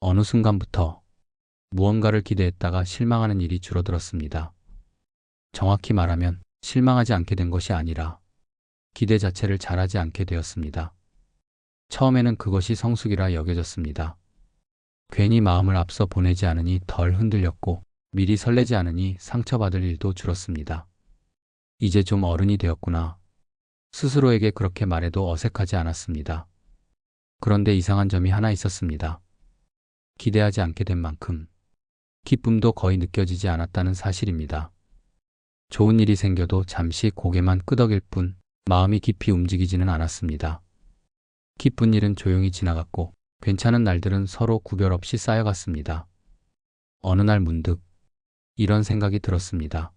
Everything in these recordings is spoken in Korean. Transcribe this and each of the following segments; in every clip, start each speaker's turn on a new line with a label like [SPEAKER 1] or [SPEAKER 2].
[SPEAKER 1] 어느 순간부터 무언가를 기대했다가 실망하는 일이 줄어들었습니다. 정확히 말하면 실망하지 않게 된 것이 아니라 기대 자체를 잘하지 않게 되었습니다. 처음에는 그것이 성숙이라 여겨졌습니다. 괜히 마음을 앞서 보내지 않으니 덜 흔들렸고 미리 설레지 않으니 상처받을 일도 줄었습니다. 이제 좀 어른이 되었구나. 스스로에게 그렇게 말해도 어색하지 않았습니다. 그런데 이상한 점이 하나 있었습니다. 기대하지 않게 된 만큼 기쁨도 거의 느껴지지 않았다는 사실입니다. 좋은 일이 생겨도 잠시 고개만 끄덕일 뿐 마음이 깊이 움직이지는 않았습니다. 기쁜 일은 조용히 지나갔고 괜찮은 날들은 서로 구별 없이 쌓여갔습니다. 어느 날 문득 이런 생각이 들었습니다.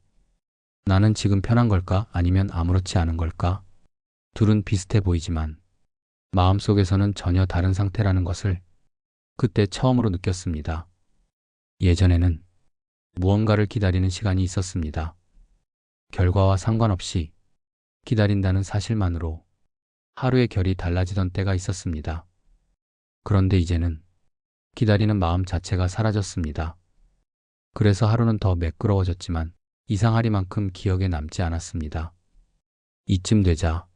[SPEAKER 1] 나는 지금 편한 걸까? 아니면 아무렇지 않은 걸까? 둘은 비슷해 보이지만 마음속에서는 전혀 다른 상태라는 것을 그때 처음으로 느꼈습니다. 예전에는 무언가를 기다리는 시간이 있었습니다. 결과와 상관없이 기다린다는 사실만으로 하루의 결이 달라지던 때가 있었습니다. 그런데 이제는 기다리는 마음 자체가 사라졌습니다. 그래서 하루는 더 매끄러워졌지만 이상하리만큼 기억에 남지 않았습니다. 이쯤 되자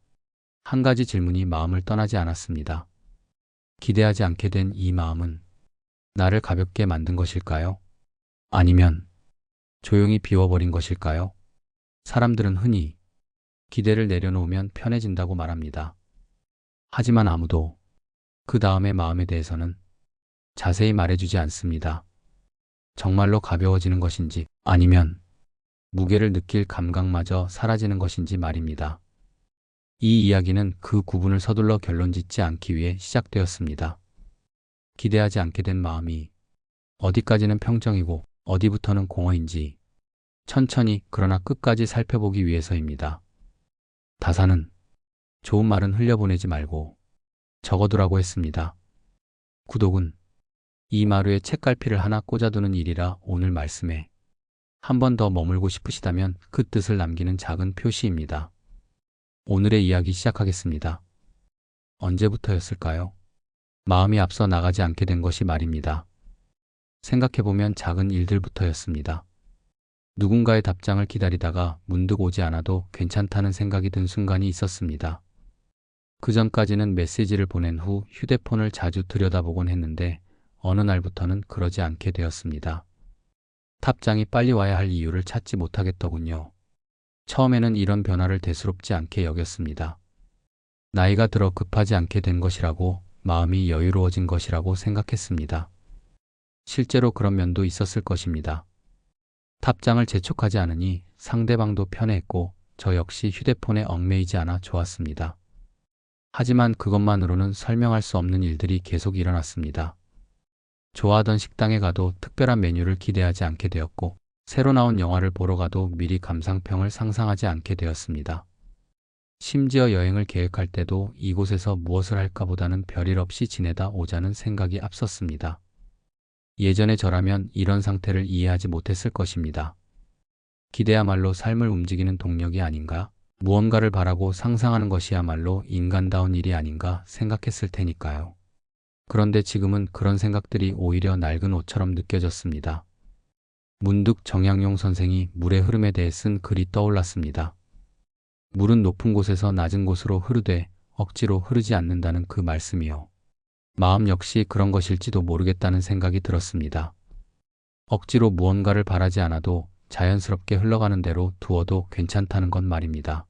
[SPEAKER 1] 한 가지 질문이 마음을 떠나지 않았습니다. 기대하지 않게 된 이 마음은 나를 가볍게 만든 것일까요? 아니면 조용히 비워버린 것일까요? 사람들은 흔히 기대를 내려놓으면 편해진다고 말합니다. 하지만 아무도 그 다음의 마음에 대해서는 자세히 말해주지 않습니다. 정말로 가벼워지는 것인지 아니면 무게를 느낄 감각마저 사라지는 것인지 말입니다. 이 이야기는 그 구분을 서둘러 결론짓지 않기 위해 시작되었습니다. 기대하지 않게 된 마음이 어디까지는 평정이고 어디부터는 공허인지 천천히 그러나 끝까지 살펴보기 위해서입니다. 다사는 좋은 말은 흘려보내지 말고 적어두라고 했습니다. 구독은 이 마루에 책갈피를 하나 꽂아두는 일이라 오늘 말씀에 한 번 더 머물고 싶으시다면 그 뜻을 남기는 작은 표시입니다. 오늘의 이야기 시작하겠습니다. 언제부터였을까요? 마음이 앞서 나가지 않게 된 것이 말입니다. 생각해보면 작은 일들부터였습니다. 누군가의 답장을 기다리다가 문득 오지 않아도 괜찮다는 생각이 든 순간이 있었습니다. 그 전까지는 메시지를 보낸 후 휴대폰을 자주 들여다보곤 했는데 어느 날부터는 그러지 않게 되었습니다. 답장이 빨리 와야 할 이유를 찾지 못하겠더군요. 처음에는 이런 변화를 대수롭지 않게 여겼습니다. 나이가 들어 급하지 않게 된 것이라고, 마음이 여유로워진 것이라고 생각했습니다. 실제로 그런 면도 있었을 것입니다. 답장을 재촉하지 않으니 상대방도 편해했고 저 역시 휴대폰에 얽매이지 않아 좋았습니다. 하지만 그것만으로는 설명할 수 없는 일들이 계속 일어났습니다. 좋아하던 식당에 가도 특별한 메뉴를 기대하지 않게 되었고 새로 나온 영화를 보러 가도 미리 감상평을 상상하지 않게 되었습니다. 심지어 여행을 계획할 때도 이곳에서 무엇을 할까 보다는 별일 없이 지내다 오자는 생각이 앞섰습니다. 예전의 저라면 이런 상태를 이해하지 못했을 것입니다. 기대야말로 삶을 움직이는 동력이 아닌가? 무언가를 바라고 상상하는 것이야말로 인간다운 일이 아닌가 생각했을 테니까요. 그런데 지금은 그런 생각들이 오히려 낡은 옷처럼 느껴졌습니다. 문득 정약용 선생이 물의 흐름에 대해 쓴 글이 떠올랐습니다. 물은 높은 곳에서 낮은 곳으로 흐르되 억지로 흐르지 않는다는 그 말씀이요. 마음 역시 그런 것일지도 모르겠다는 생각이 들었습니다. 억지로 무언가를 바라지 않아도 자연스럽게 흘러가는 대로 두어도 괜찮다는 건 말입니다.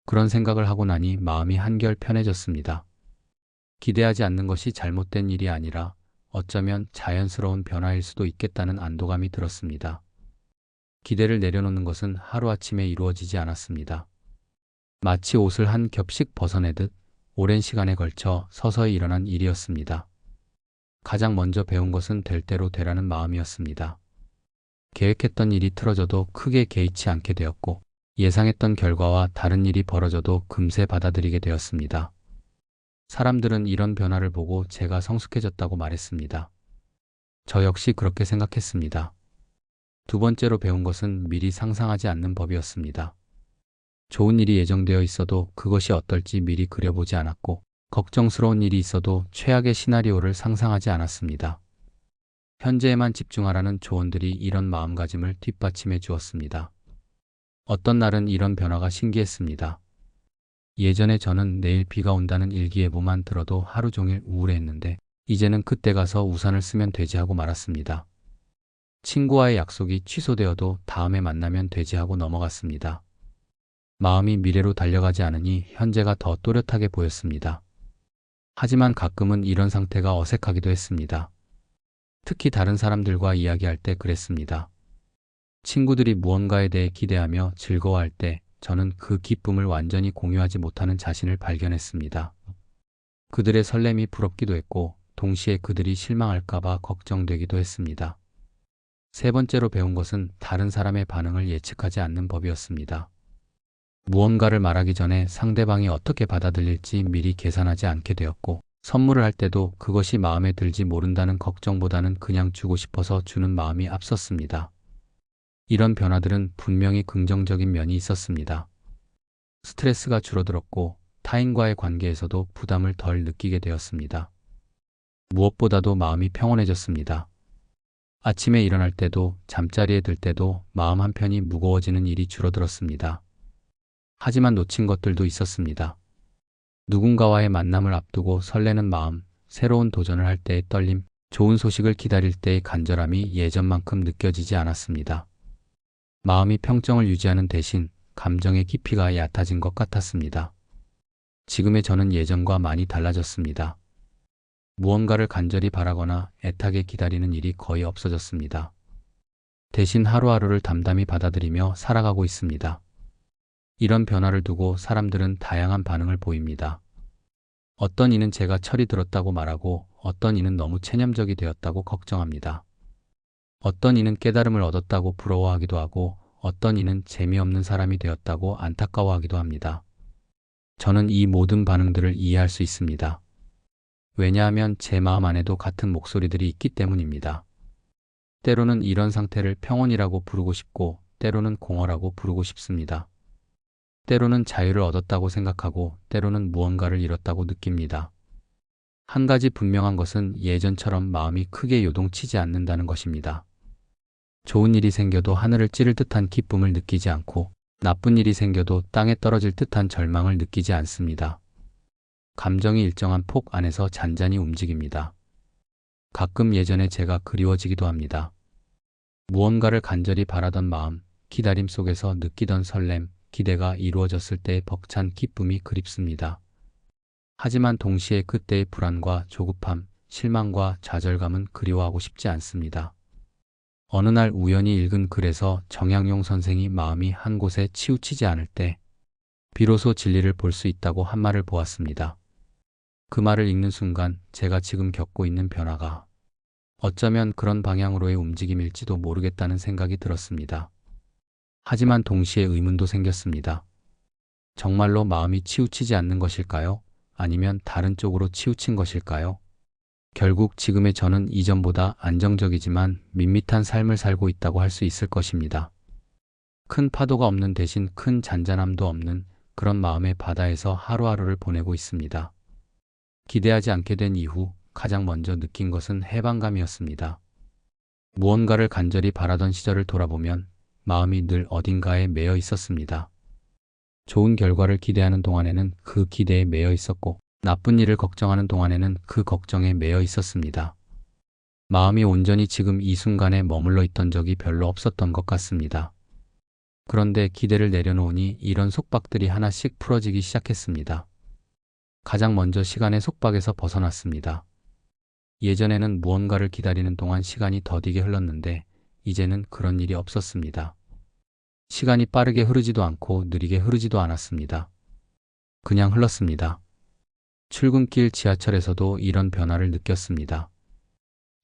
[SPEAKER 1] 그런 생각을 하고 나니 마음이 한결 편해졌습니다. 기대하지 않는 것이 잘못된 일이 아니라 어쩌면 자연스러운 변화일 수도 있겠다는 안도감이 들었습니다. 기대를 내려놓는 것은 하루아침에 이루어지지 않았습니다. 마치 옷을 한 겹씩 벗어내듯 오랜 시간에 걸쳐 서서히 일어난 일이었습니다. 가장 먼저 배운 것은 될 대로 되라는 마음이었습니다. 계획했던 일이 틀어져도 크게 개의치 않게 되었고 예상했던 결과와 다른 일이 벌어져도 금세 받아들이게 되었습니다. 사람들은 이런 변화를 보고 제가 성숙해졌다고 말했습니다. 저 역시 그렇게 생각했습니다. 두 번째로 배운 것은 미리 상상하지 않는 법이었습니다. 좋은 일이 예정되어 있어도 그것이 어떨지 미리 그려보지 않았고 걱정스러운 일이 있어도 최악의 시나리오를 상상하지 않았습니다. 현재에만 집중하라는 조언들이 이런 마음가짐을 뒷받침해 주었습니다. 어떤 날은 이런 변화가 신기했습니다. 예전에 저는 내일 비가 온다는 일기예보만 들어도 하루 종일 우울해했는데 이제는 그때 가서 우산을 쓰면 되지 하고 말았습니다. 친구와의 약속이 취소되어도 다음에 만나면 되지 하고 넘어갔습니다. 마음이 미래로 달려가지 않으니 현재가 더 또렷하게 보였습니다. 하지만 가끔은 이런 상태가 어색하기도 했습니다. 특히 다른 사람들과 이야기할 때 그랬습니다. 친구들이 무언가에 대해 기대하며 즐거워할 때 저는 그 기쁨을 완전히 공유하지 못하는 자신을 발견했습니다. 그들의 설렘이 부럽기도 했고 동시에 그들이 실망할까봐 걱정되기도 했습니다. 세 번째로 배운 것은 다른 사람의 반응을 예측하지 않는 법이었습니다. 무언가를 말하기 전에 상대방이 어떻게 받아들일지 미리 계산하지 않게 되었고 선물을 할 때도 그것이 마음에 들지 모른다는 걱정보다는 그냥 주고 싶어서 주는 마음이 앞섰습니다. 이런 변화들은 분명히 긍정적인 면이 있었습니다. 스트레스가 줄어들었고 타인과의 관계에서도 부담을 덜 느끼게 되었습니다. 무엇보다도 마음이 평온해졌습니다. 아침에 일어날 때도 잠자리에 들 때도 마음 한편이 무거워지는 일이 줄어들었습니다. 하지만 놓친 것들도 있었습니다. 누군가와의 만남을 앞두고 설레는 마음, 새로운 도전을 할 때의 떨림, 좋은 소식을 기다릴 때의 간절함이 예전만큼 느껴지지 않았습니다. 마음이 평정을 유지하는 대신 감정의 깊이가 얕아진 것 같았습니다. 지금의 저는 예전과 많이 달라졌습니다. 무언가를 간절히 바라거나 애타게 기다리는 일이 거의 없어졌습니다. 대신 하루하루를 담담히 받아들이며 살아가고 있습니다. 이런 변화를 두고 사람들은 다양한 반응을 보입니다. 어떤 이는 제가 철이 들었다고 말하고 어떤 이는 너무 체념적이 되었다고 걱정합니다. 어떤 이는 깨달음을 얻었다고 부러워하기도 하고 어떤 이는 재미없는 사람이 되었다고 안타까워하기도 합니다. 저는 이 모든 반응들을 이해할 수 있습니다. 왜냐하면 제 마음 안에도 같은 목소리들이 있기 때문입니다. 때로는 이런 상태를 평온이라고 부르고 싶고 때로는 공허라고 부르고 싶습니다. 때로는 자유를 얻었다고 생각하고 때로는 무언가를 잃었다고 느낍니다. 한 가지 분명한 것은 예전처럼 마음이 크게 요동치지 않는다는 것입니다. 좋은 일이 생겨도 하늘을 찌를 듯한 기쁨을 느끼지 않고 나쁜 일이 생겨도 땅에 떨어질 듯한 절망을 느끼지 않습니다. 감정이 일정한 폭 안에서 잔잔히 움직입니다. 가끔 예전에 제가 그리워지기도 합니다. 무언가를 간절히 바라던 마음, 기다림 속에서 느끼던 설렘, 기대가 이루어졌을 때의 벅찬 기쁨이 그립습니다. 하지만 동시에 그때의 불안과 조급함, 실망과 좌절감은 그리워하고 싶지 않습니다. 어느 날 우연히 읽은 글에서 정약용 선생이 마음이 한 곳에 치우치지 않을 때 비로소 진리를 볼 수 있다고 한 말을 보았습니다. 그 말을 읽는 순간 제가 지금 겪고 있는 변화가 어쩌면 그런 방향으로의 움직임일지도 모르겠다는 생각이 들었습니다. 하지만 동시에 의문도 생겼습니다. 정말로 마음이 치우치지 않는 것일까요? 아니면 다른 쪽으로 치우친 것일까요? 결국 지금의 저는 이전보다 안정적이지만 밋밋한 삶을 살고 있다고 할 수 있을 것입니다. 큰 파도가 없는 대신 큰 잔잔함도 없는 그런 마음의 바다에서 하루하루를 보내고 있습니다. 기대하지 않게 된 이후 가장 먼저 느낀 것은 해방감이었습니다. 무언가를 간절히 바라던 시절을 돌아보면 마음이 늘 어딘가에 매여 있었습니다. 좋은 결과를 기대하는 동안에는 그 기대에 매여 있었고 나쁜 일을 걱정하는 동안에는 그 걱정에 매여 있었습니다. 마음이 온전히 지금 이 순간에 머물러 있던 적이 별로 없었던 것 같습니다. 그런데 기대를 내려놓으니 이런 속박들이 하나씩 풀어지기 시작했습니다. 가장 먼저 시간의 속박에서 벗어났습니다. 예전에는 무언가를 기다리는 동안 시간이 더디게 흘렀는데 이제는 그런 일이 없었습니다. 시간이 빠르게 흐르지도 않고 느리게 흐르지도 않았습니다. 그냥 흘렀습니다. 출근길 지하철에서도 이런 변화를 느꼈습니다.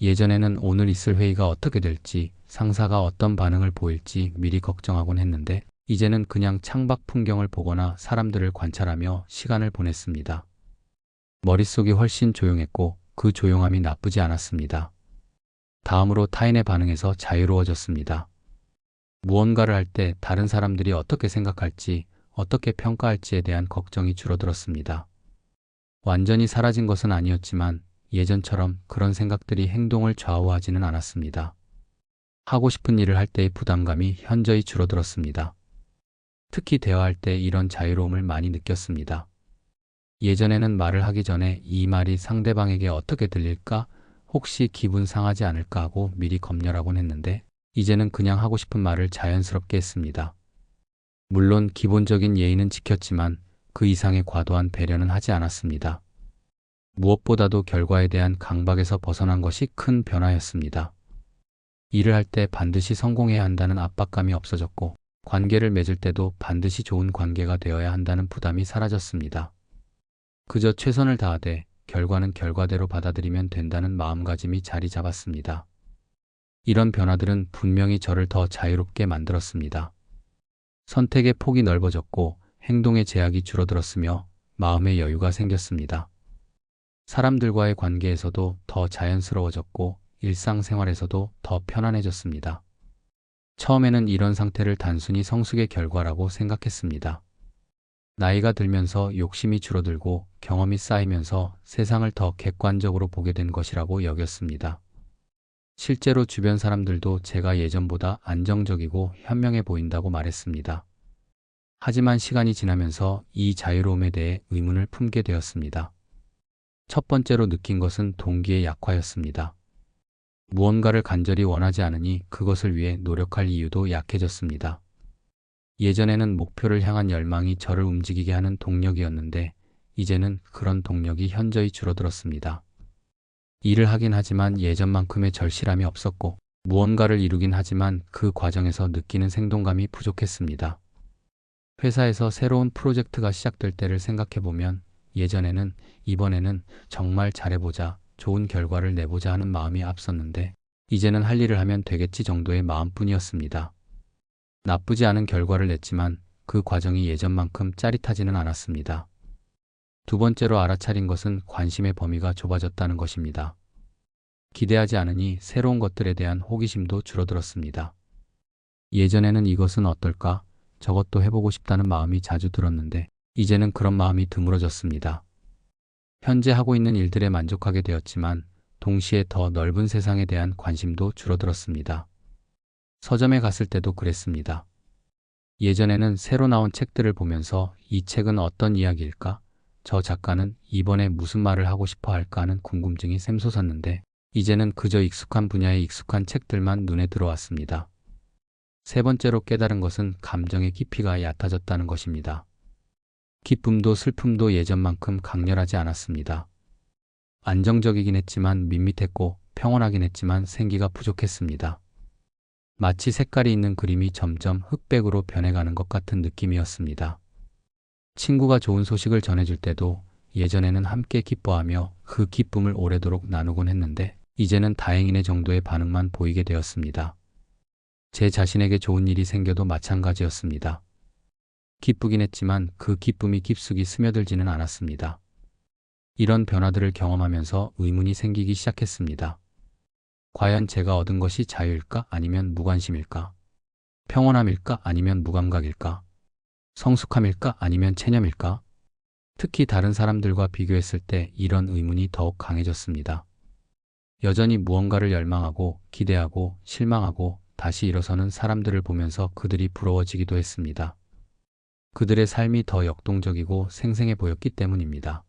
[SPEAKER 1] 예전에는 오늘 있을 회의가 어떻게 될지, 상사가 어떤 반응을 보일지 미리 걱정하곤 했는데 이제는 그냥 창밖 풍경을 보거나 사람들을 관찰하며 시간을 보냈습니다. 머릿속이 훨씬 조용했고 그 조용함이 나쁘지 않았습니다. 다음으로 타인의 반응에서 자유로워졌습니다. 무언가를 할 때 다른 사람들이 어떻게 생각할지, 어떻게 평가할지에 대한 걱정이 줄어들었습니다. 완전히 사라진 것은 아니었지만 예전처럼 그런 생각들이 행동을 좌우하지는 않았습니다. 하고 싶은 일을 할 때의 부담감이 현저히 줄어들었습니다. 특히 대화할 때 이런 자유로움을 많이 느꼈습니다. 예전에는 말을 하기 전에 이 말이 상대방에게 어떻게 들릴까? 혹시 기분 상하지 않을까 하고 미리 검열하곤 했는데 이제는 그냥 하고 싶은 말을 자연스럽게 했습니다. 물론 기본적인 예의는 지켰지만 그 이상의 과도한 배려는 하지 않았습니다. 무엇보다도 결과에 대한 강박에서 벗어난 것이 큰 변화였습니다. 일을 할 때 반드시 성공해야 한다는 압박감이 없어졌고 관계를 맺을 때도 반드시 좋은 관계가 되어야 한다는 부담이 사라졌습니다. 그저 최선을 다하되 결과는 결과대로 받아들이면 된다는 마음가짐이 자리 잡았습니다. 이런 변화들은 분명히 저를 더 자유롭게 만들었습니다. 선택의 폭이 넓어졌고 행동의 제약이 줄어들었으며 마음의 여유가 생겼습니다. 사람들과의 관계에서도 더 자연스러워졌고 일상생활에서도 더 편안해졌습니다. 처음에는 이런 상태를 단순히 성숙의 결과라고 생각했습니다. 나이가 들면서 욕심이 줄어들고 경험이 쌓이면서 세상을 더 객관적으로 보게 된 것이라고 여겼습니다. 실제로 주변 사람들도 제가 예전보다 안정적이고 현명해 보인다고 말했습니다. 하지만 시간이 지나면서 이 자유로움에 대해 의문을 품게 되었습니다. 첫 번째로 느낀 것은 동기의 약화였습니다. 무언가를 간절히 원하지 않으니 그것을 위해 노력할 이유도 약해졌습니다. 예전에는 목표를 향한 열망이 저를 움직이게 하는 동력이었는데 이제는 그런 동력이 현저히 줄어들었습니다. 일을 하긴 하지만 예전만큼의 절실함이 없었고 무언가를 이루긴 하지만 그 과정에서 느끼는 생동감이 부족했습니다. 회사에서 새로운 프로젝트가 시작될 때를 생각해보면 예전에는 이번에는 정말 잘해보자, 좋은 결과를 내보자 하는 마음이 앞섰는데 이제는 할 일을 하면 되겠지 정도의 마음뿐이었습니다. 나쁘지 않은 결과를 냈지만 그 과정이 예전만큼 짜릿하지는 않았습니다. 두 번째로 알아차린 것은 관심의 범위가 좁아졌다는 것입니다. 기대하지 않으니 새로운 것들에 대한 호기심도 줄어들었습니다. 예전에는 이것은 어떨까? 저것도 해보고 싶다는 마음이 자주 들었는데 이제는 그런 마음이 드물어졌습니다. 현재 하고 있는 일들에 만족하게 되었지만 동시에 더 넓은 세상에 대한 관심도 줄어들었습니다. 서점에 갔을 때도 그랬습니다. 예전에는 새로 나온 책들을 보면서 이 책은 어떤 이야기일까? 저 작가는 이번에 무슨 말을 하고 싶어 할까 하는 궁금증이 샘솟았는데 이제는 그저 익숙한 분야의 익숙한 책들만 눈에 들어왔습니다. 세 번째로 깨달은 것은 감정의 깊이가 얕아졌다는 것입니다. 기쁨도 슬픔도 예전만큼 강렬하지 않았습니다. 안정적이긴 했지만 밋밋했고 평온하긴 했지만 생기가 부족했습니다. 마치 색깔이 있는 그림이 점점 흑백으로 변해가는 것 같은 느낌이었습니다. 친구가 좋은 소식을 전해줄 때도 예전에는 함께 기뻐하며 그 기쁨을 오래도록 나누곤 했는데 이제는 다행이네 정도의 반응만 보이게 되었습니다. 제 자신에게 좋은 일이 생겨도 마찬가지였습니다. 기쁘긴 했지만 그 기쁨이 깊숙이 스며들지는 않았습니다. 이런 변화들을 경험하면서 의문이 생기기 시작했습니다. 과연 제가 얻은 것이 자유일까 아니면 무관심일까? 평온함일까 아니면 무감각일까? 성숙함일까 아니면 체념일까? 특히 다른 사람들과 비교했을 때 이런 의문이 더욱 강해졌습니다. 여전히 무언가를 열망하고 기대하고 실망하고 다시 일어서는 사람들을 보면서 그들이 부러워지기도 했습니다. 그들의 삶이 더 역동적이고 생생해 보였기 때문입니다.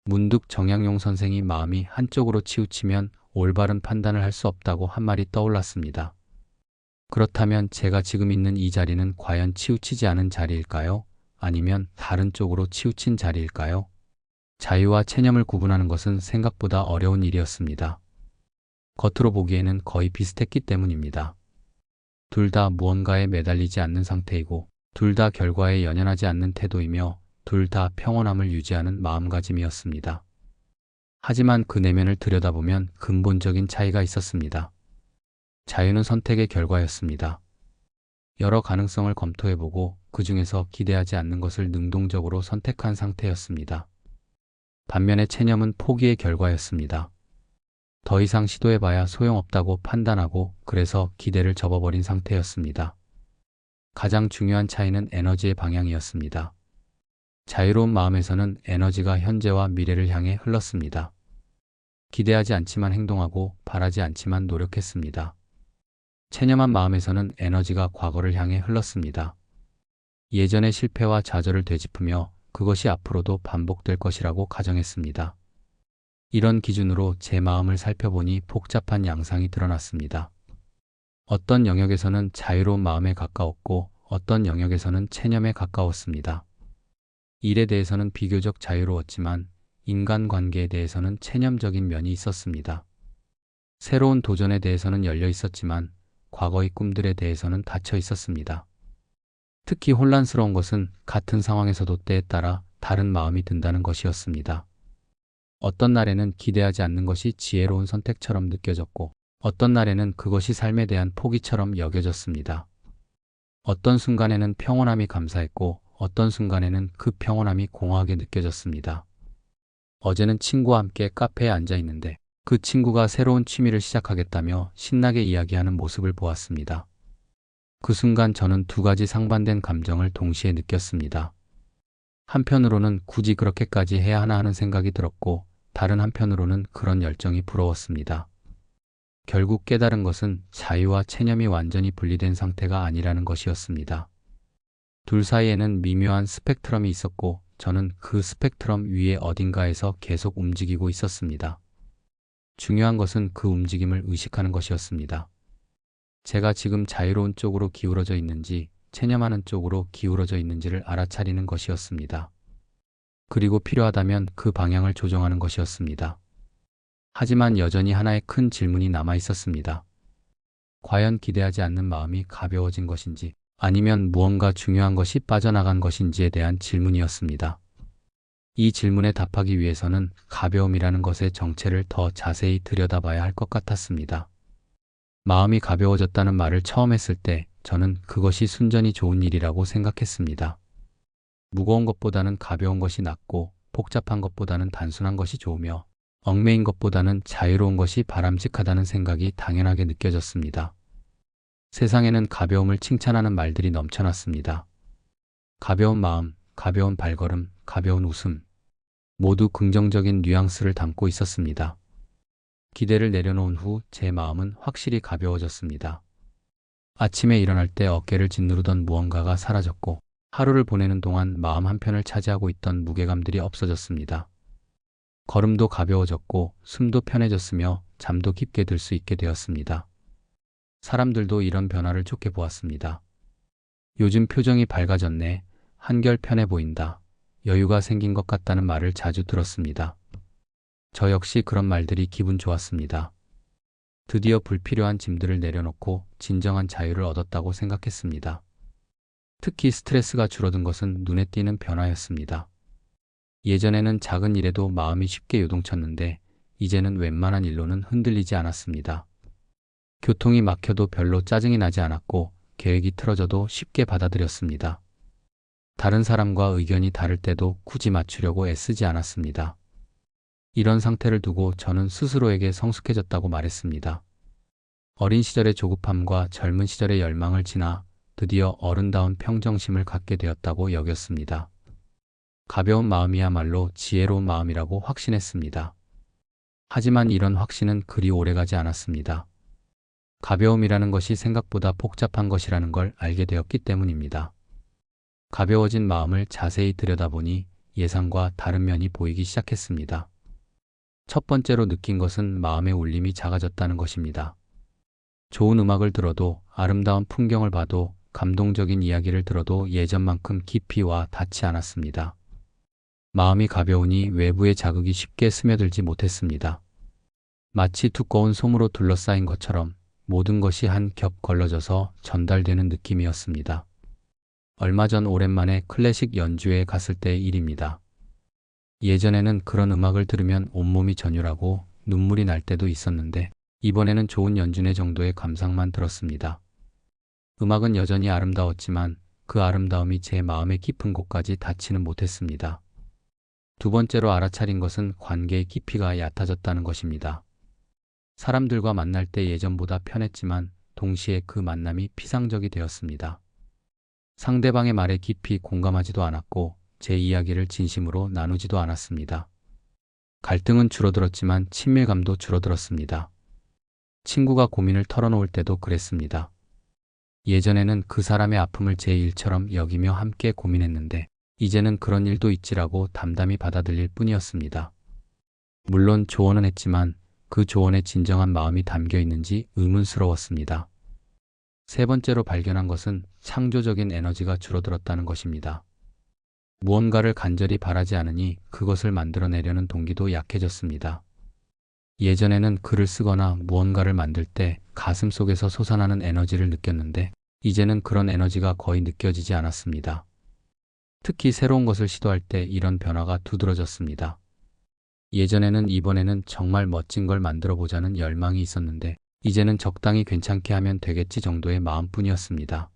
[SPEAKER 1] 문득 정약용 선생이 마음이 한쪽으로 치우치면 올바른 판단을 할 수 없다고 한 말이 떠올랐습니다. 그렇다면 제가 지금 있는 이 자리는 과연 치우치지 않은 자리일까요? 아니면 다른 쪽으로 치우친 자리일까요? 자유와 체념을 구분하는 것은 생각보다 어려운 일이었습니다. 겉으로 보기에는 거의 비슷했기 때문입니다. 둘 다 무언가에 매달리지 않는 상태이고 둘 다 결과에 연연하지 않는 태도이며 둘 다 평온함을 유지하는 마음가짐이었습니다. 하지만 그 내면을 들여다보면 근본적인 차이가 있었습니다. 자유는 선택의 결과였습니다. 여러 가능성을 검토해보고 그 중에서 기대하지 않는 것을 능동적으로 선택한 상태였습니다. 반면에 체념은 포기의 결과였습니다. 더 이상 시도해봐야 소용없다고 판단하고 그래서 기대를 접어버린 상태였습니다. 가장 중요한 차이는 에너지의 방향이었습니다. 자유로운 마음에서는 에너지가 현재와 미래를 향해 흘렀습니다. 기대하지 않지만 행동하고 바라지 않지만 노력했습니다. 체념한 마음에서는 에너지가 과거를 향해 흘렀습니다. 예전의 실패와 좌절을 되짚으며 그것이 앞으로도 반복될 것이라고 가정했습니다. 이런 기준으로 제 마음을 살펴보니 복잡한 양상이 드러났습니다. 어떤 영역에서는 자유로운 마음에 가까웠고 어떤 영역에서는 체념에 가까웠습니다. 일에 대해서는 비교적 자유로웠지만 인간관계에 대해서는 체념적인 면이 있었습니다. 새로운 도전에 대해서는 열려 있었지만 과거의 꿈들에 대해서는 닫혀 있었습니다. 특히 혼란스러운 것은 같은 상황에서도 때에 따라 다른 마음이 든다는 것이었습니다. 어떤 날에는 기대하지 않는 것이 지혜로운 선택처럼 느껴졌고 어떤 날에는 그것이 삶에 대한 포기처럼 여겨졌습니다. 어떤 순간에는 평온함이 감사했고 어떤 순간에는 그 평온함이 공허하게 느껴졌습니다. 어제는 친구와 함께 카페에 앉아 있는데 그 친구가 새로운 취미를 시작하겠다며 신나게 이야기하는 모습을 보았습니다. 그 순간 저는 두 가지 상반된 감정을 동시에 느꼈습니다. 한편으로는 굳이 그렇게까지 해야 하나 하는 생각이 들었고 다른 한편으로는 그런 열정이 부러웠습니다. 결국 깨달은 것은 자유와 체념이 완전히 분리된 상태가 아니라는 것이었습니다. 둘 사이에는 미묘한 스펙트럼이 있었고 저는 그 스펙트럼 위에 어딘가에서 계속 움직이고 있었습니다. 중요한 것은 그 움직임을 의식하는 것이었습니다. 제가 지금 자유로운 쪽으로 기울어져 있는지 체념하는 쪽으로 기울어져 있는지를 알아차리는 것이었습니다. 그리고 필요하다면 그 방향을 조정하는 것이었습니다. 하지만 여전히 하나의 큰 질문이 남아 있었습니다. 과연 기대하지 않는 마음이 가벼워진 것인지 아니면 무언가 중요한 것이 빠져나간 것인지에 대한 질문이었습니다. 이 질문에 답하기 위해서는 가벼움이라는 것의 정체를 더 자세히 들여다봐야 할 것 같았습니다. 마음이 가벼워졌다는 말을 처음 했을 때 저는 그것이 순전히 좋은 일이라고 생각했습니다. 무거운 것보다는 가벼운 것이 낫고 복잡한 것보다는 단순한 것이 좋으며 얽매인 것보다는 자유로운 것이 바람직하다는 생각이 당연하게 느껴졌습니다. 세상에는 가벼움을 칭찬하는 말들이 넘쳐났습니다. 가벼운 마음, 가벼운 발걸음, 가벼운 웃음. 모두 긍정적인 뉘앙스를 담고 있었습니다. 기대를 내려놓은 후 제 마음은 확실히 가벼워졌습니다. 아침에 일어날 때 어깨를 짓누르던 무언가가 사라졌고 하루를 보내는 동안 마음 한편을 차지하고 있던 무게감들이 없어졌습니다. 걸음도 가벼워졌고 숨도 편해졌으며 잠도 깊게 들 수 있게 되었습니다. 사람들도 이런 변화를 좋게 보았습니다. 요즘 표정이 밝아졌네. 한결 편해 보인다. 여유가 생긴 것 같다는 말을 자주 들었습니다. 저 역시 그런 말들이 기분 좋았습니다. 드디어 불필요한 짐들을 내려놓고 진정한 자유를 얻었다고 생각했습니다. 특히 스트레스가 줄어든 것은 눈에 띄는 변화였습니다. 예전에는 작은 일에도 마음이 쉽게 요동쳤는데 이제는 웬만한 일로는 흔들리지 않았습니다. 교통이 막혀도 별로 짜증이 나지 않았고 계획이 틀어져도 쉽게 받아들였습니다. 다른 사람과 의견이 다를 때도 굳이 맞추려고 애쓰지 않았습니다. 이런 상태를 두고 저는 스스로에게 성숙해졌다고 말했습니다. 어린 시절의 조급함과 젊은 시절의 열망을 지나 드디어 어른다운 평정심을 갖게 되었다고 여겼습니다. 가벼운 마음이야말로 지혜로운 마음이라고 확신했습니다. 하지만 이런 확신은 그리 오래가지 않았습니다. 가벼움이라는 것이 생각보다 복잡한 것이라는 걸 알게 되었기 때문입니다. 가벼워진 마음을 자세히 들여다보니 예상과 다른 면이 보이기 시작했습니다. 첫 번째로 느낀 것은 마음의 울림이 작아졌다는 것입니다. 좋은 음악을 들어도 아름다운 풍경을 봐도 감동적인 이야기를 들어도 예전만큼 깊이 와 닿지 않았습니다. 마음이 가벼우니 외부의 자극이 쉽게 스며들지 못했습니다. 마치 두꺼운 솜으로 둘러싸인 것처럼 모든 것이 한 겹 걸러져서 전달되는 느낌이었습니다. 얼마 전 오랜만에 클래식 연주회에 갔을 때의 일입니다. 예전에는 그런 음악을 들으면 온몸이 전율하고 눈물이 날 때도 있었는데 이번에는 좋은 연주회 정도의 감상만 들었습니다. 음악은 여전히 아름다웠지만 그 아름다움이 제 마음의 깊은 곳까지 닿지는 못했습니다. 두 번째로 알아차린 것은 관계의 깊이가 얕아졌다는 것입니다. 사람들과 만날 때 예전보다 편했지만 동시에 그 만남이 피상적이 되었습니다. 상대방의 말에 깊이 공감하지도 않았고 제 이야기를 진심으로 나누지도 않았습니다. 갈등은 줄어들었지만 친밀감도 줄어들었습니다. 친구가 고민을 털어놓을 때도 그랬습니다. 예전에는 그 사람의 아픔을 제 일처럼 여기며 함께 고민했는데 이제는 그런 일도 있지라고 담담히 받아들일 뿐이었습니다. 물론 조언은 했지만 그 조언에 진정한 마음이 담겨 있는지 의문스러웠습니다. 세 번째로 발견한 것은 창조적인 에너지가 줄어들었다는 것입니다. 무언가를 간절히 바라지 않으니 그것을 만들어내려는 동기도 약해졌습니다. 예전에는 글을 쓰거나 무언가를 만들 때 가슴 속에서 솟아나는 에너지를 느꼈는데 이제는 그런 에너지가 거의 느껴지지 않았습니다. 특히 새로운 것을 시도할 때 이런 변화가 두드러졌습니다. 예전에는 이번에는 정말 멋진 걸 만들어 보자는 열망이 있었는데 이제는 적당히 괜찮게 하면 되겠지 정도의 마음뿐이었습니다.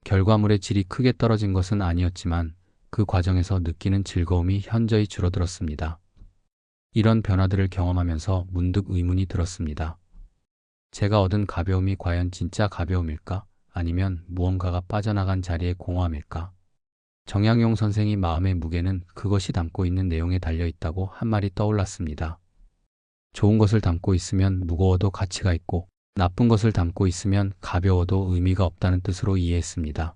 [SPEAKER 1] 결과물의 질이 크게 떨어진 것은 아니었지만 그 과정에서 느끼는 즐거움이 현저히 줄어들었습니다. 이런 변화들을 경험하면서 문득 의문이 들었습니다. 제가 얻은 가벼움이 과연 진짜 가벼움일까? 아니면 무언가가 빠져나간 자리의 공허함일까? 정약용 선생이 마음의 무게는 그것이 담고 있는 내용에 달려 있다고 한 말이 떠올랐습니다. 좋은 것을 담고 있으면 무거워도 가치가 있고 나쁜 것을 담고 있으면 가벼워도 의미가 없다는 뜻으로 이해했습니다.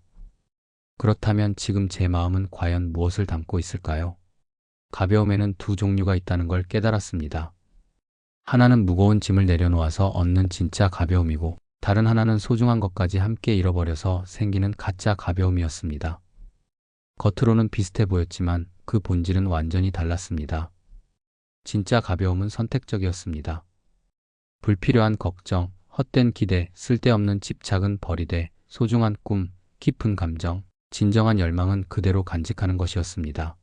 [SPEAKER 1] 그렇다면 지금 제 마음은 과연 무엇을 담고 있을까요? 가벼움에는 두 종류가 있다는 걸 깨달았습니다. 하나는 무거운 짐을 내려놓아서 얻는 진짜 가벼움이고 다른 하나는 소중한 것까지 함께 잃어버려서 생기는 가짜 가벼움이었습니다. 겉으로는 비슷해 보였지만 그 본질은 완전히 달랐습니다. 진짜 가벼움은 선택적이었습니다. 불필요한 걱정, 헛된 기대, 쓸데없는 집착은 버리되 소중한 꿈, 깊은 감정, 진정한 열망은 그대로 간직하는 것이었습니다.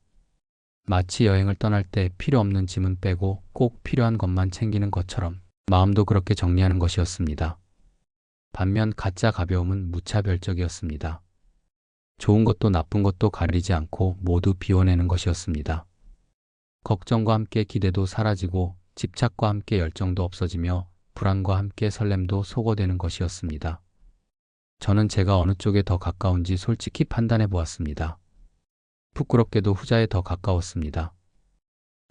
[SPEAKER 1] 마치 여행을 떠날 때 필요 없는 짐은 빼고 꼭 필요한 것만 챙기는 것처럼 마음도 그렇게 정리하는 것이었습니다. 반면 가짜 가벼움은 무차별적이었습니다. 좋은 것도 나쁜 것도 가리지 않고 모두 비워내는 것이었습니다. 걱정과 함께 기대도 사라지고 집착과 함께 열정도 없어지며 불안과 함께 설렘도 소거되는 것이었습니다. 저는 제가 어느 쪽에 더 가까운지 솔직히 판단해 보았습니다. 부끄럽게도 후자에 더 가까웠습니다.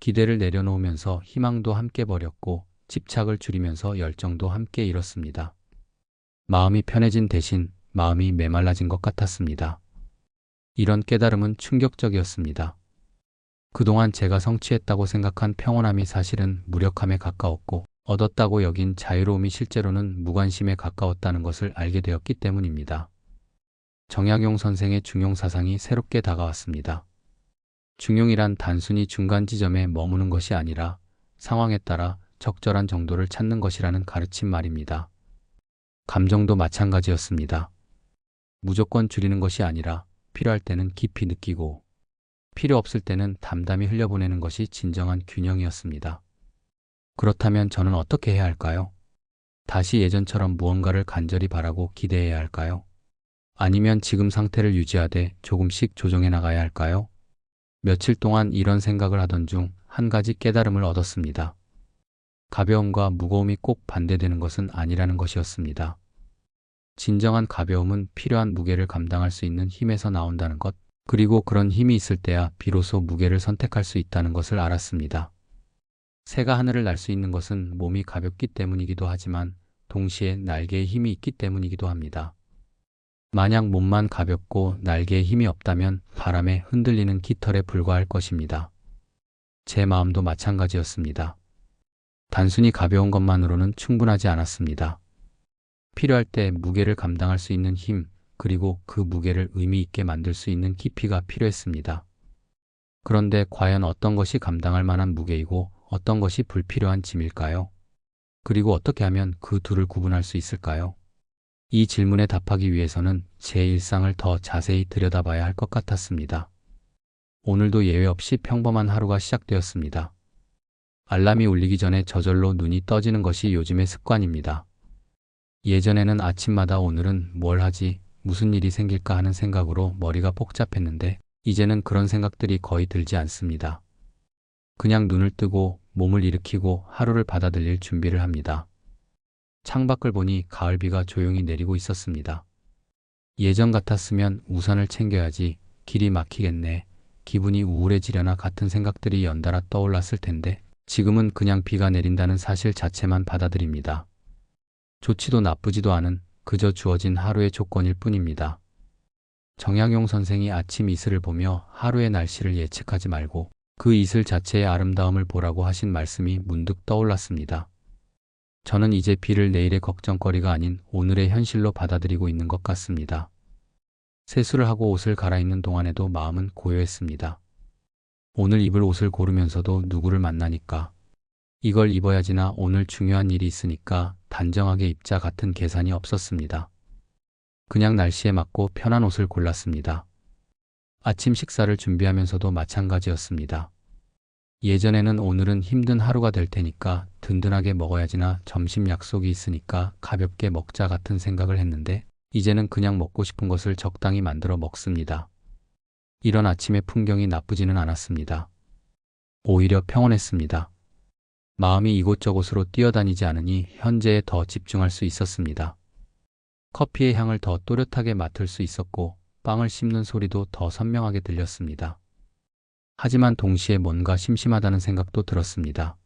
[SPEAKER 1] 기대를 내려놓으면서 희망도 함께 버렸고 집착을 줄이면서 열정도 함께 잃었습니다. 마음이 편해진 대신 마음이 메말라진 것 같았습니다. 이런 깨달음은 충격적이었습니다. 그동안 제가 성취했다고 생각한 평온함이 사실은 무력함에 가까웠고 얻었다고 여긴 자유로움이 실제로는 무관심에 가까웠다는 것을 알게 되었기 때문입니다. 정약용 선생의 중용 사상이 새롭게 다가왔습니다. 중용이란 단순히 중간 지점에 머무는 것이 아니라 상황에 따라 적절한 정도를 찾는 것이라는 가르침 말입니다. 감정도 마찬가지였습니다. 무조건 줄이는 것이 아니라 필요할 때는 깊이 느끼고 필요 없을 때는 담담히 흘려보내는 것이 진정한 균형이었습니다. 그렇다면 저는 어떻게 해야 할까요? 다시 예전처럼 무언가를 간절히 바라고 기대해야 할까요? 아니면 지금 상태를 유지하되 조금씩 조정해 나가야 할까요? 며칠 동안 이런 생각을 하던 중 한 가지 깨달음을 얻었습니다. 가벼움과 무거움이 꼭 반대되는 것은 아니라는 것이었습니다. 진정한 가벼움은 필요한 무게를 감당할 수 있는 힘에서 나온다는 것, 그리고 그런 힘이 있을 때야 비로소 무게를 선택할 수 있다는 것을 알았습니다. 새가 하늘을 날 수 있는 것은 몸이 가볍기 때문이기도 하지만 동시에 날개에 힘이 있기 때문이기도 합니다. 만약 몸만 가볍고 날개에 힘이 없다면 바람에 흔들리는 깃털에 불과할 것입니다. 제 마음도 마찬가지였습니다. 단순히 가벼운 것만으로는 충분하지 않았습니다. 필요할 때 무게를 감당할 수 있는 힘, 그리고 그 무게를 의미 있게 만들 수 있는 깊이가 필요했습니다. 그런데 과연 어떤 것이 감당할 만한 무게이고 어떤 것이 불필요한 짐일까요? 그리고 어떻게 하면 그 둘을 구분할 수 있을까요? 이 질문에 답하기 위해서는 제 일상을 더 자세히 들여다봐야 할 것 같았습니다. 오늘도 예외 없이 평범한 하루가 시작되었습니다. 알람이 울리기 전에 저절로 눈이 떠지는 것이 요즘의 습관입니다. 예전에는 아침마다 오늘은 뭘 하지, 무슨 일이 생길까 하는 생각으로 머리가 복잡했는데 이제는 그런 생각들이 거의 들지 않습니다. 그냥 눈을 뜨고 몸을 일으키고 하루를 받아들일 준비를 합니다. 창밖을 보니 가을비가 조용히 내리고 있었습니다. 예전 같았으면 우산을 챙겨야지, 길이 막히겠네, 기분이 우울해지려나 같은 생각들이 연달아 떠올랐을 텐데 지금은 그냥 비가 내린다는 사실 자체만 받아들입니다. 좋지도 나쁘지도 않은 그저 주어진 하루의 조건일 뿐입니다. 정약용 선생이 아침 이슬을 보며 하루의 날씨를 예측하지 말고 그 이슬 자체의 아름다움을 보라고 하신 말씀이 문득 떠올랐습니다. 저는 이제 비를 내일의 걱정거리가 아닌 오늘의 현실로 받아들이고 있는 것 같습니다. 세수를 하고 옷을 갈아입는 동안에도 마음은 고요했습니다. 오늘 입을 옷을 고르면서도 누구를 만나니까 이걸 입어야지나 오늘 중요한 일이 있으니까 단정하게 입자 같은 계산이 없었습니다. 그냥 날씨에 맞고 편한 옷을 골랐습니다. 아침 식사를 준비하면서도 마찬가지였습니다. 예전에는 오늘은 힘든 하루가 될 테니까 든든하게 먹어야지나 점심 약속이 있으니까 가볍게 먹자 같은 생각을 했는데 이제는 그냥 먹고 싶은 것을 적당히 만들어 먹습니다. 이런 아침의 풍경이 나쁘지는 않았습니다. 오히려 평온했습니다. 마음이 이곳저곳으로 뛰어다니지 않으니 현재에 더 집중할 수 있었습니다. 커피의 향을 더 또렷하게 맡을 수 있었고 빵을 씹는 소리도 더 선명하게 들렸습니다. 하지만 동시에 뭔가 심심하다는 생각도 들었습니다.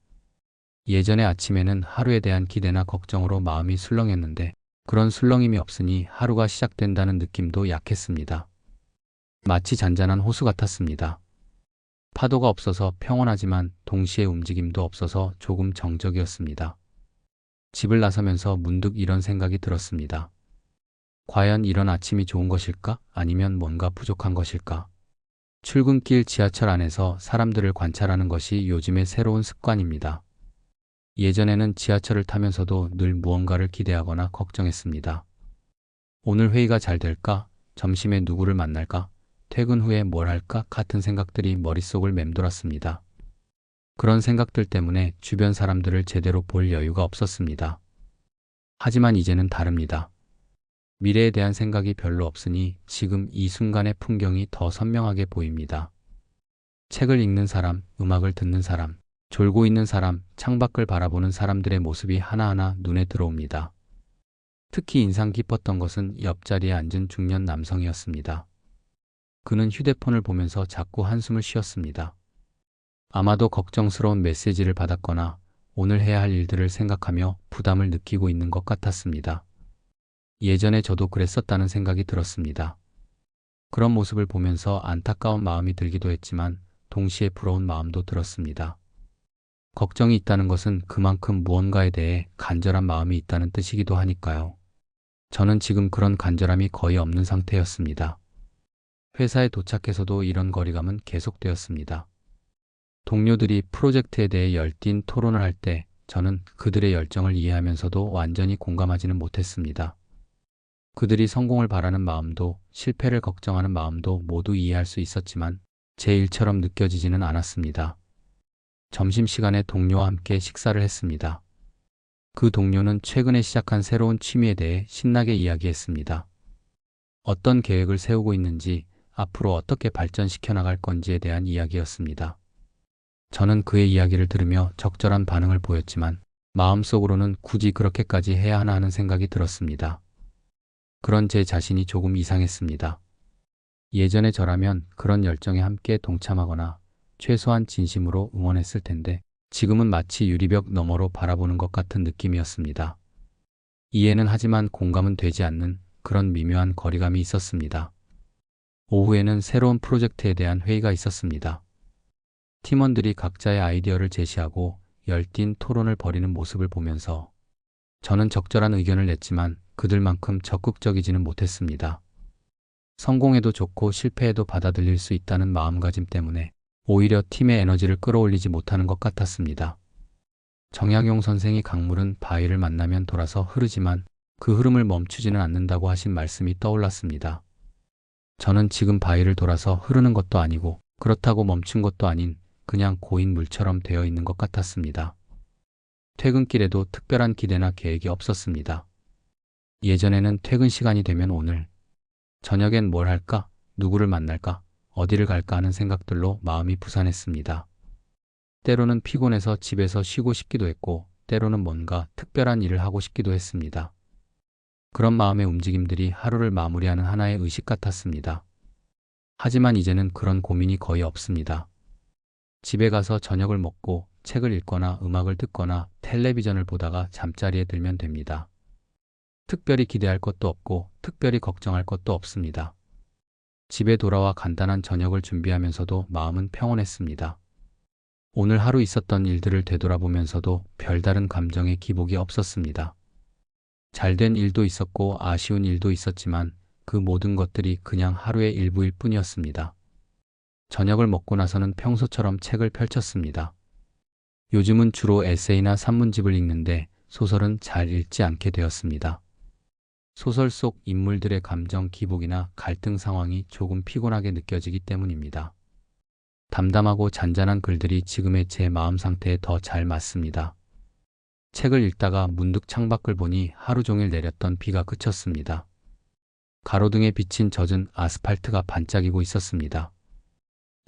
[SPEAKER 1] 예전의 아침에는 하루에 대한 기대나 걱정으로 마음이 술렁했는데 그런 술렁임이 없으니 하루가 시작된다는 느낌도 약했습니다. 마치 잔잔한 호수 같았습니다. 파도가 없어서 평온하지만 동시에 움직임도 없어서 조금 정적이었습니다. 집을 나서면서 문득 이런 생각이 들었습니다. 과연 이런 아침이 좋은 것일까? 아니면 뭔가 부족한 것일까? 출근길 지하철 안에서 사람들을 관찰하는 것이 요즘의 새로운 습관입니다. 예전에는 지하철을 타면서도 늘 무언가를 기대하거나 걱정했습니다. 오늘 회의가 잘 될까? 점심에 누구를 만날까? 퇴근 후에 뭘 할까? 같은 생각들이 머릿속을 맴돌았습니다. 그런 생각들 때문에 주변 사람들을 제대로 볼 여유가 없었습니다. 하지만 이제는 다릅니다. 미래에 대한 생각이 별로 없으니 지금 이 순간의 풍경이 더 선명하게 보입니다. 책을 읽는 사람, 음악을 듣는 사람, 졸고 있는 사람, 창밖을 바라보는 사람들의 모습이 하나하나 눈에 들어옵니다. 특히 인상 깊었던 것은 옆자리에 앉은 중년 남성이었습니다. 그는 휴대폰을 보면서 자꾸 한숨을 쉬었습니다. 아마도 걱정스러운 메시지를 받았거나 오늘 해야 할 일들을 생각하며 부담을 느끼고 있는 것 같았습니다. 예전에 저도 그랬었다는 생각이 들었습니다. 그런 모습을 보면서 안타까운 마음이 들기도 했지만 동시에 부러운 마음도 들었습니다. 걱정이 있다는 것은 그만큼 무언가에 대해 간절한 마음이 있다는 뜻이기도 하니까요. 저는 지금 그런 간절함이 거의 없는 상태였습니다. 회사에 도착해서도 이런 거리감은 계속되었습니다. 동료들이 프로젝트에 대해 열띤 토론을 할 때 저는 그들의 열정을 이해하면서도 완전히 공감하지는 못했습니다. 그들이 성공을 바라는 마음도 실패를 걱정하는 마음도 모두 이해할 수 있었지만 제 일처럼 느껴지지는 않았습니다. 점심시간에 동료와 함께 식사를 했습니다. 그 동료는 최근에 시작한 새로운 취미에 대해 신나게 이야기했습니다. 어떤 계획을 세우고 있는지, 앞으로 어떻게 발전시켜 나갈 건지에 대한 이야기였습니다. 저는 그의 이야기를 들으며 적절한 반응을 보였지만 마음속으로는 굳이 그렇게까지 해야 하나 하는 생각이 들었습니다. 그런 제 자신이 조금 이상했습니다. 예전에 저라면 그런 열정에 함께 동참하거나 최소한 진심으로 응원했을 텐데 지금은 마치 유리벽 너머로 바라보는 것 같은 느낌이었습니다. 이해는 하지만 공감은 되지 않는 그런 미묘한 거리감이 있었습니다. 오후에는 새로운 프로젝트에 대한 회의가 있었습니다. 팀원들이 각자의 아이디어를 제시하고 열띤 토론을 벌이는 모습을 보면서 저는 적절한 의견을 냈지만 그들만큼 적극적이지는 못했습니다. 성공해도 좋고 실패해도 받아들일 수 있다는 마음가짐 때문에 오히려 팀의 에너지를 끌어올리지 못하는 것 같았습니다. 정약용 선생이 강물은 바위를 만나면 돌아서 흐르지만 그 흐름을 멈추지는 않는다고 하신 말씀이 떠올랐습니다. 저는 지금 바위를 돌아서 흐르는 것도 아니고 그렇다고 멈춘 것도 아닌 그냥 고인 물처럼 되어 있는 것 같았습니다. 퇴근길에도 특별한 기대나 계획이 없었습니다. 예전에는 퇴근 시간이 되면 오늘 저녁엔 뭘 할까? 누구를 만날까? 어디를 갈까 하는 생각들로 마음이 부산했습니다. 때로는 피곤해서 집에서 쉬고 싶기도 했고 때로는 뭔가 특별한 일을 하고 싶기도 했습니다. 그런 마음의 움직임들이 하루를 마무리하는 하나의 의식 같았습니다. 하지만 이제는 그런 고민이 거의 없습니다. 집에 가서 저녁을 먹고 책을 읽거나 음악을 듣거나 텔레비전을 보다가 잠자리에 들면 됩니다. 특별히 기대할 것도 없고 특별히 걱정할 것도 없습니다. 집에 돌아와 간단한 저녁을 준비하면서도 마음은 평온했습니다. 오늘 하루 있었던 일들을 되돌아보면서도 별다른 감정의 기복이 없었습니다. 잘된 일도 있었고 아쉬운 일도 있었지만 그 모든 것들이 그냥 하루의 일부일 뿐이었습니다. 저녁을 먹고 나서는 평소처럼 책을 펼쳤습니다. 요즘은 주로 에세이나 산문집을 읽는데 소설은 잘 읽지 않게 되었습니다. 소설 속 인물들의 감정 기복이나 갈등 상황이 조금 피곤하게 느껴지기 때문입니다. 담담하고 잔잔한 글들이 지금의 제 마음 상태에 더 잘 맞습니다. 책을 읽다가 문득 창밖을 보니 하루 종일 내렸던 비가 그쳤습니다. 가로등에 비친 젖은 아스팔트가 반짝이고 있었습니다.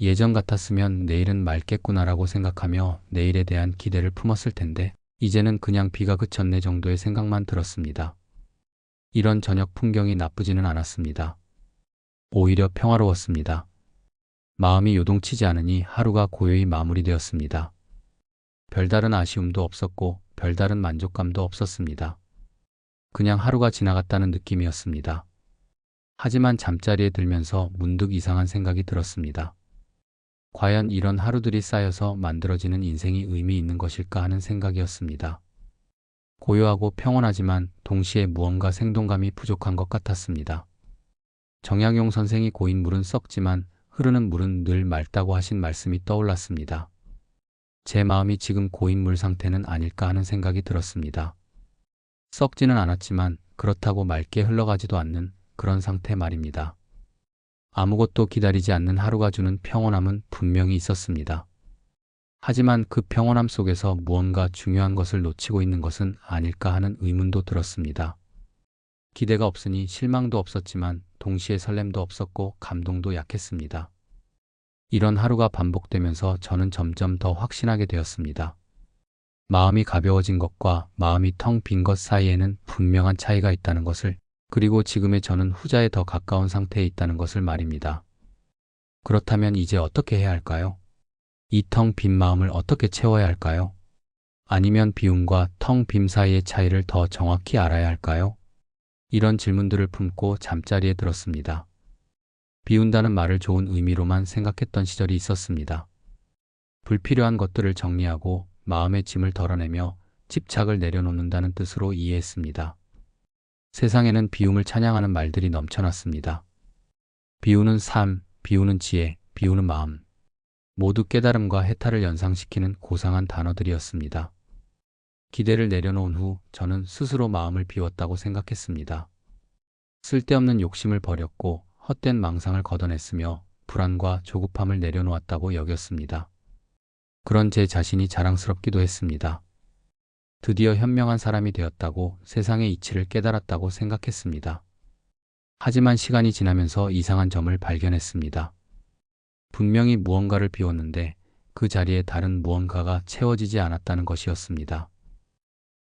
[SPEAKER 1] 예전 같았으면 내일은 맑겠구나라고 생각하며 내일에 대한 기대를 품었을 텐데 이제는 그냥 비가 그쳤네 정도의 생각만 들었습니다. 이런 저녁 풍경이 나쁘지는 않았습니다. 오히려 평화로웠습니다. 마음이 요동치지 않으니 하루가 고요히 마무리되었습니다. 별다른 아쉬움도 없었고 별다른 만족감도 없었습니다. 그냥 하루가 지나갔다는 느낌이었습니다. 하지만 잠자리에 들면서 문득 이상한 생각이 들었습니다. 과연 이런 하루들이 쌓여서 만들어지는 인생이 의미 있는 것일까 하는 생각이었습니다. 고요하고 평온하지만 동시에 무언가 생동감이 부족한 것 같았습니다. 정약용 선생이 고인 물은 썩지만 흐르는 물은 늘 맑다고 하신 말씀이 떠올랐습니다. 제 마음이 지금 고인 물 상태는 아닐까 하는 생각이 들었습니다. 썩지는 않았지만 그렇다고 맑게 흘러가지도 않는 그런 상태 말입니다. 아무것도 기다리지 않는 하루가 주는 평온함은 분명히 있었습니다. 하지만 그 평온함 속에서 무언가 중요한 것을 놓치고 있는 것은 아닐까 하는 의문도 들었습니다. 기대가 없으니 실망도 없었지만 동시에 설렘도 없었고 감동도 약했습니다. 이런 하루가 반복되면서 저는 점점 더 확신하게 되었습니다. 마음이 가벼워진 것과 마음이 텅 빈 것 사이에는 분명한 차이가 있다는 것을, 그리고 지금의 저는 후자에 더 가까운 상태에 있다는 것을 말입니다. 그렇다면 이제 어떻게 해야 할까요? 이 텅 빈 마음을 어떻게 채워야 할까요? 아니면 비움과 텅 빔 사이의 차이를 더 정확히 알아야 할까요? 이런 질문들을 품고 잠자리에 들었습니다. 비운다는 말을 좋은 의미로만 생각했던 시절이 있었습니다. 불필요한 것들을 정리하고 마음의 짐을 덜어내며 집착을 내려놓는다는 뜻으로 이해했습니다. 세상에는 비움을 찬양하는 말들이 넘쳐났습니다. 비우는 삶, 비우는 지혜, 비우는 마음. 모두 깨달음과 해탈을 연상시키는 고상한 단어들이었습니다. 기대를 내려놓은 후 저는 스스로 마음을 비웠다고 생각했습니다. 쓸데없는 욕심을 버렸고 헛된 망상을 걷어냈으며 불안과 조급함을 내려놓았다고 여겼습니다. 그런 제 자신이 자랑스럽기도 했습니다. 드디어 현명한 사람이 되었다고, 세상의 이치를 깨달았다고 생각했습니다. 하지만 시간이 지나면서 이상한 점을 발견했습니다. 분명히 무언가를 비웠는데 그 자리에 다른 무언가가 채워지지 않았다는 것이었습니다.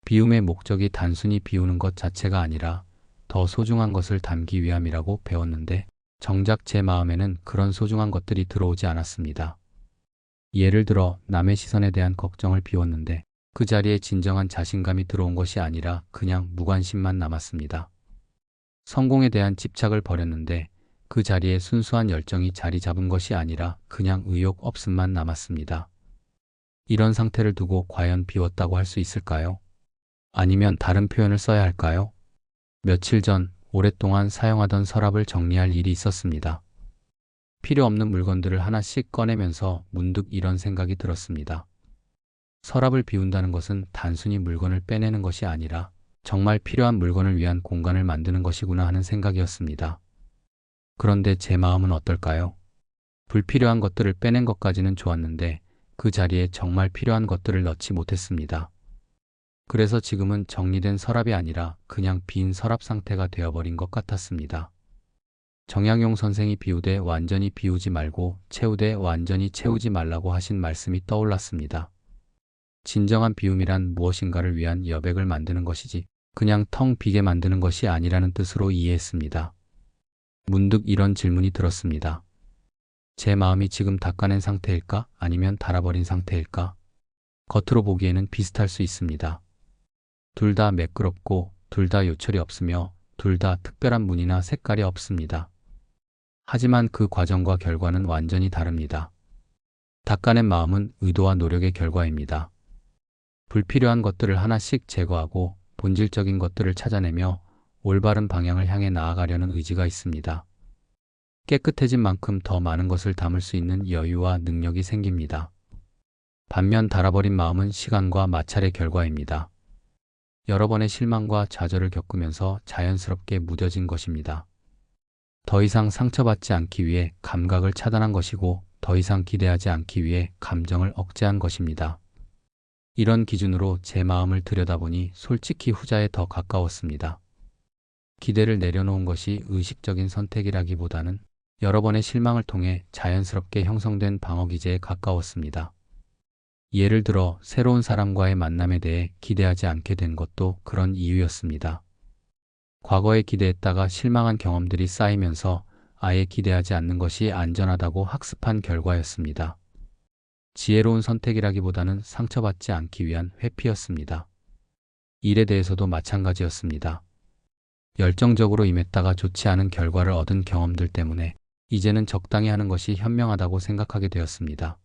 [SPEAKER 1] 비움의 목적이 단순히 비우는 것 자체가 아니라 더 소중한 것을 담기 위함이라고 배웠는데 정작 제 마음에는 그런 소중한 것들이 들어오지 않았습니다. 예를 들어 남의 시선에 대한 걱정을 비웠는데 그 자리에 진정한 자신감이 들어온 것이 아니라 그냥 무관심만 남았습니다. 성공에 대한 집착을 버렸는데 그 자리에 순수한 열정이 자리 잡은 것이 아니라 그냥 의욕 없음만 남았습니다. 이런 상태를 두고 과연 비웠다고 할 수 있을까요? 아니면 다른 표현을 써야 할까요? 며칠 전 오랫동안 사용하던 서랍을 정리할 일이 있었습니다. 필요 없는 물건들을 하나씩 꺼내면서 문득 이런 생각이 들었습니다. 서랍을 비운다는 것은 단순히 물건을 빼내는 것이 아니라 정말 필요한 물건을 위한 공간을 만드는 것이구나 하는 생각이었습니다. 그런데 제 마음은 어떨까요? 불필요한 것들을 빼낸 것까지는 좋았는데 그 자리에 정말 필요한 것들을 넣지 못했습니다. 그래서 지금은 정리된 서랍이 아니라 그냥 빈 서랍 상태가 되어버린 것 같았습니다. 정약용 선생이 비우되 완전히 비우지 말고 채우되 완전히 채우지 말라고 하신 말씀이 떠올랐습니다. 진정한 비움이란 무엇인가를 위한 여백을 만드는 것이지 그냥 텅 비게 만드는 것이 아니라는 뜻으로 이해했습니다. 문득 이런 질문이 들었습니다. 제 마음이 지금 닦아낸 상태일까? 아니면 닳아버린 상태일까? 겉으로 보기에는 비슷할 수 있습니다. 둘 다 매끄럽고 둘 다 요철이 없으며 둘 다 특별한 무늬나 색깔이 없습니다. 하지만 그 과정과 결과는 완전히 다릅니다. 닦아낸 마음은 의도와 노력의 결과입니다. 불필요한 것들을 하나씩 제거하고 본질적인 것들을 찾아내며 올바른 방향을 향해 나아가려는 의지가 있습니다. 깨끗해진 만큼 더 많은 것을 담을 수 있는 여유와 능력이 생깁니다. 반면 닳아버린 마음은 시간과 마찰의 결과입니다. 여러 번의 실망과 좌절을 겪으면서 자연스럽게 무뎌진 것입니다. 더 이상 상처받지 않기 위해 감각을 차단한 것이고 더 이상 기대하지 않기 위해 감정을 억제한 것입니다. 이런 기준으로 제 마음을 들여다보니 솔직히 후자에 더 가까웠습니다. 기대를 내려놓은 것이 의식적인 선택이라기보다는 여러 번의 실망을 통해 자연스럽게 형성된 방어기제에 가까웠습니다. 예를 들어 새로운 사람과의 만남에 대해 기대하지 않게 된 것도 그런 이유였습니다. 과거에 기대했다가 실망한 경험들이 쌓이면서 아예 기대하지 않는 것이 안전하다고 학습한 결과였습니다. 지혜로운 선택이라기보다는 상처받지 않기 위한 회피였습니다. 일에 대해서도 마찬가지였습니다. 열정적으로 임했다가 좋지 않은 결과를 얻은 경험들 때문에 이제는 적당히 하는 것이 현명하다고 생각하게 되었습니다.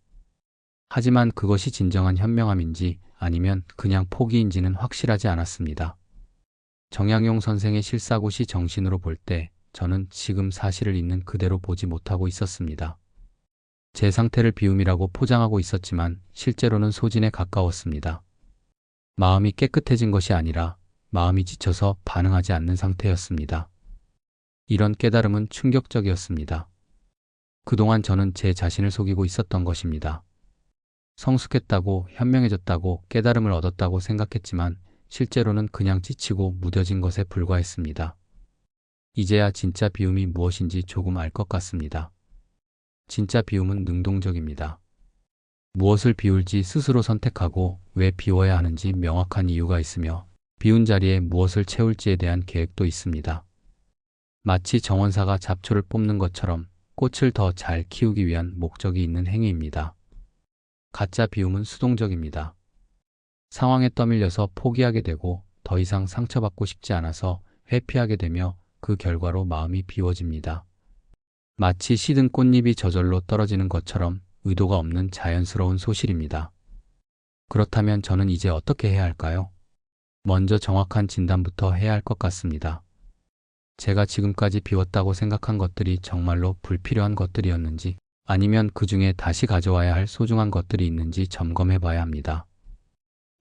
[SPEAKER 1] 하지만 그것이 진정한 현명함인지 아니면 그냥 포기인지는 확실하지 않았습니다. 정약용 선생의 실사고시 정신으로 볼 때 저는 지금 사실을 있는 그대로 보지 못하고 있었습니다. 제 상태를 비움이라고 포장하고 있었지만 실제로는 소진에 가까웠습니다. 마음이 깨끗해진 것이 아니라 마음이 지쳐서 반응하지 않는 상태였습니다. 이런 깨달음은 충격적이었습니다. 그동안 저는 제 자신을 속이고 있었던 것입니다. 성숙했다고 현명해졌다고 깨달음을 얻었다고 생각했지만 실제로는 그냥 지치고 무뎌진 것에 불과했습니다. 이제야 진짜 비움이 무엇인지 조금 알 것 같습니다. 진짜 비움은 능동적입니다. 무엇을 비울지 스스로 선택하고 왜 비워야 하는지 명확한 이유가 있으며 비운 자리에 무엇을 채울지에 대한 계획도 있습니다. 마치 정원사가 잡초를 뽑는 것처럼 꽃을 더 잘 키우기 위한 목적이 있는 행위입니다. 가짜 비움은 수동적입니다. 상황에 떠밀려서 포기하게 되고 더 이상 상처받고 싶지 않아서 회피하게 되며 그 결과로 마음이 비워집니다. 마치 시든 꽃잎이 저절로 떨어지는 것처럼 의도가 없는 자연스러운 소실입니다. 그렇다면 저는 이제 어떻게 해야 할까요? 먼저 정확한 진단부터 해야 할 것 같습니다. 제가 지금까지 비웠다고 생각한 것들이 정말로 불필요한 것들이었는지 아니면 그 중에 다시 가져와야 할 소중한 것들이 있는지 점검해 봐야 합니다.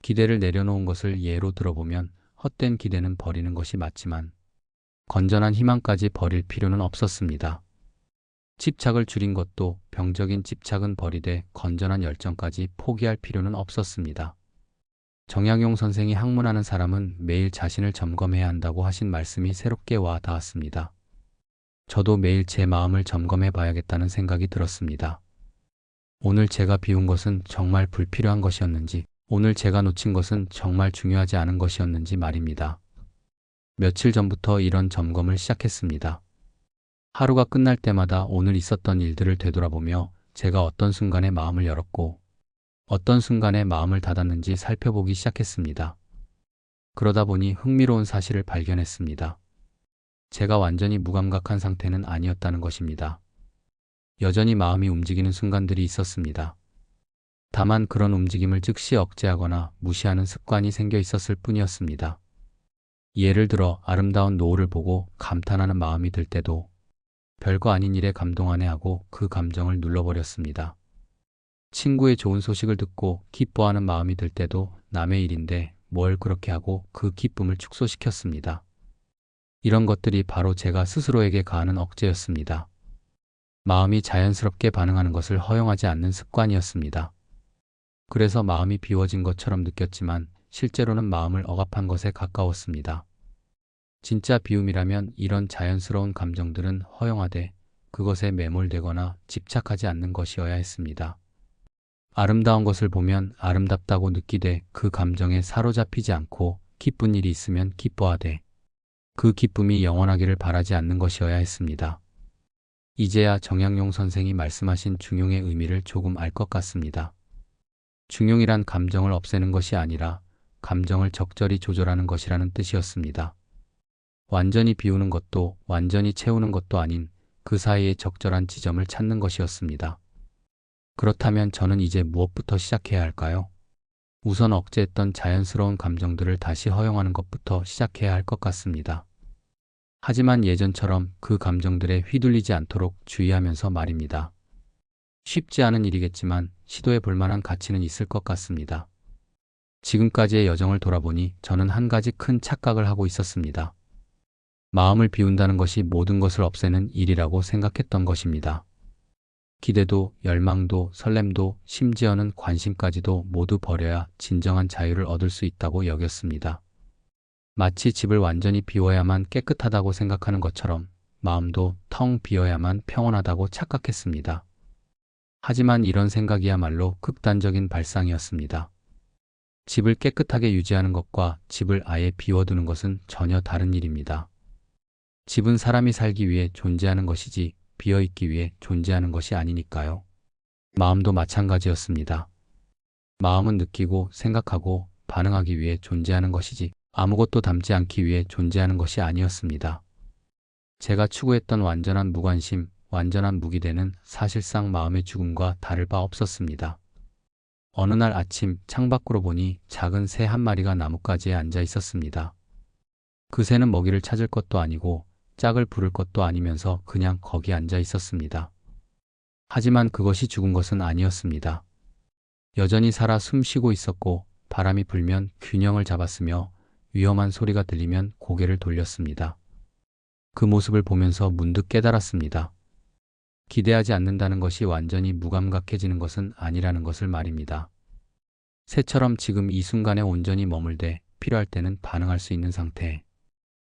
[SPEAKER 1] 기대를 내려놓은 것을 예로 들어보면 헛된 기대는 버리는 것이 맞지만 건전한 희망까지 버릴 필요는 없었습니다. 집착을 줄인 것도 병적인 집착은 버리되 건전한 열정까지 포기할 필요는 없었습니다. 정약용 선생이 학문하는 사람은 매일 자신을 점검해야 한다고 하신 말씀이 새롭게 와 닿았습니다. 저도 매일 제 마음을 점검해 봐야겠다는 생각이 들었습니다. 오늘 제가 비운 것은 정말 불필요한 것이었는지, 오늘 제가 놓친 것은 정말 중요하지 않은 것이었는지 말입니다. 며칠 전부터 이런 점검을 시작했습니다. 하루가 끝날 때마다 오늘 있었던 일들을 되돌아보며 제가 어떤 순간에 마음을 열었고 어떤 순간에 마음을 닫았는지 살펴보기 시작했습니다. 그러다 보니 흥미로운 사실을 발견했습니다. 제가 완전히 무감각한 상태는 아니었다는 것입니다. 여전히 마음이 움직이는 순간들이 있었습니다. 다만 그런 움직임을 즉시 억제하거나 무시하는 습관이 생겨 있었을 뿐이었습니다. 예를 들어 아름다운 노을을 보고 감탄하는 마음이 들 때도 별거 아닌 일에 감동하네 하고 그 감정을 눌러버렸습니다. 친구의 좋은 소식을 듣고 기뻐하는 마음이 들 때도 남의 일인데 뭘 그렇게 하고 그 기쁨을 축소시켰습니다. 이런 것들이 바로 제가 스스로에게 가하는 억제였습니다. 마음이 자연스럽게 반응하는 것을 허용하지 않는 습관이었습니다. 그래서 마음이 비워진 것처럼 느꼈지만 실제로는 마음을 억압한 것에 가까웠습니다. 진짜 비움이라면 이런 자연스러운 감정들은 허용하되 그것에 매몰되거나 집착하지 않는 것이어야 했습니다. 아름다운 것을 보면 아름답다고 느끼되 그 감정에 사로잡히지 않고 기쁜 일이 있으면 기뻐하되 그 기쁨이 영원하기를 바라지 않는 것이어야 했습니다. 이제야 정약용 선생이 말씀하신 중용의 의미를 조금 알 것 같습니다. 중용이란 감정을 없애는 것이 아니라 감정을 적절히 조절하는 것이라는 뜻이었습니다. 완전히 비우는 것도 완전히 채우는 것도 아닌 그 사이의 적절한 지점을 찾는 것이었습니다. 그렇다면 저는 이제 무엇부터 시작해야 할까요? 우선 억제했던 자연스러운 감정들을 다시 허용하는 것부터 시작해야 할 것 같습니다. 하지만 예전처럼 그 감정들에 휘둘리지 않도록 주의하면서 말입니다. 쉽지 않은 일이겠지만 시도해 볼 만한 가치는 있을 것 같습니다. 지금까지의 여정을 돌아보니 저는 한 가지 큰 착각을 하고 있었습니다. 마음을 비운다는 것이 모든 것을 없애는 일이라고 생각했던 것입니다. 기대도, 열망도, 설렘도, 심지어는 관심까지도 모두 버려야 진정한 자유를 얻을 수 있다고 여겼습니다. 마치 집을 완전히 비워야만 깨끗하다고 생각하는 것처럼 마음도 텅 비어야만 평온하다고 착각했습니다. 하지만 이런 생각이야말로 극단적인 발상이었습니다. 집을 깨끗하게 유지하는 것과 집을 아예 비워두는 것은 전혀 다른 일입니다. 집은 사람이 살기 위해 존재하는 것이지 비어있기 위해 존재하는 것이 아니니까요. 마음도 마찬가지였습니다. 마음은 느끼고 생각하고 반응하기 위해 존재하는 것이지 아무것도 담지 않기 위해 존재하는 것이 아니었습니다. 제가 추구했던 완전한 무관심, 완전한 무기대는 사실상 마음의 죽음과 다를 바 없었습니다. 어느 날 아침 창밖으로 보니 작은 새 한 마리가 나뭇가지에 앉아 있었습니다. 그 새는 먹이를 찾을 것도 아니고 짝을 부를 것도 아니면서 그냥 거기 앉아 있었습니다. 하지만 그것이 죽은 것은 아니었습니다. 여전히 살아 숨쉬고 있었고 바람이 불면 균형을 잡았으며 위험한 소리가 들리면 고개를 돌렸습니다. 그 모습을 보면서 문득 깨달았습니다. 기대하지 않는다는 것이 완전히 무감각해지는 것은 아니라는 것을 말입니다. 새처럼 지금 이 순간에 온전히 머물되 필요할 때는 반응할 수 있는 상태.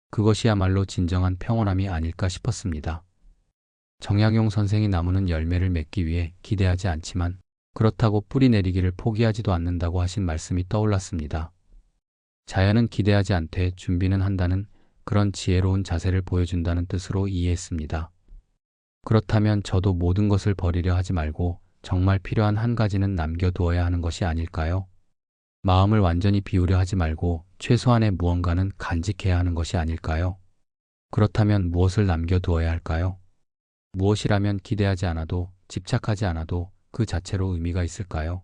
[SPEAKER 1] 그것이야말로 진정한 평온함이 아닐까 싶었습니다. 정약용 선생이 나무는 열매를 맺기 위해 기대하지 않지만 그렇다고 뿌리 내리기를 포기하지도 않는다고 하신 말씀이 떠올랐습니다. 자연은 기대하지 않되 준비는 한다는 그런 지혜로운 자세를 보여준다는 뜻으로 이해했습니다. 그렇다면 저도 모든 것을 버리려 하지 말고 정말 필요한 한 가지는 남겨두어야 하는 것이 아닐까요? 마음을 완전히 비우려 하지 말고 최소한의 무언가는 간직해야 하는 것이 아닐까요? 그렇다면 무엇을 남겨두어야 할까요? 무엇이라면 기대하지 않아도 집착하지 않아도 그 자체로 의미가 있을까요?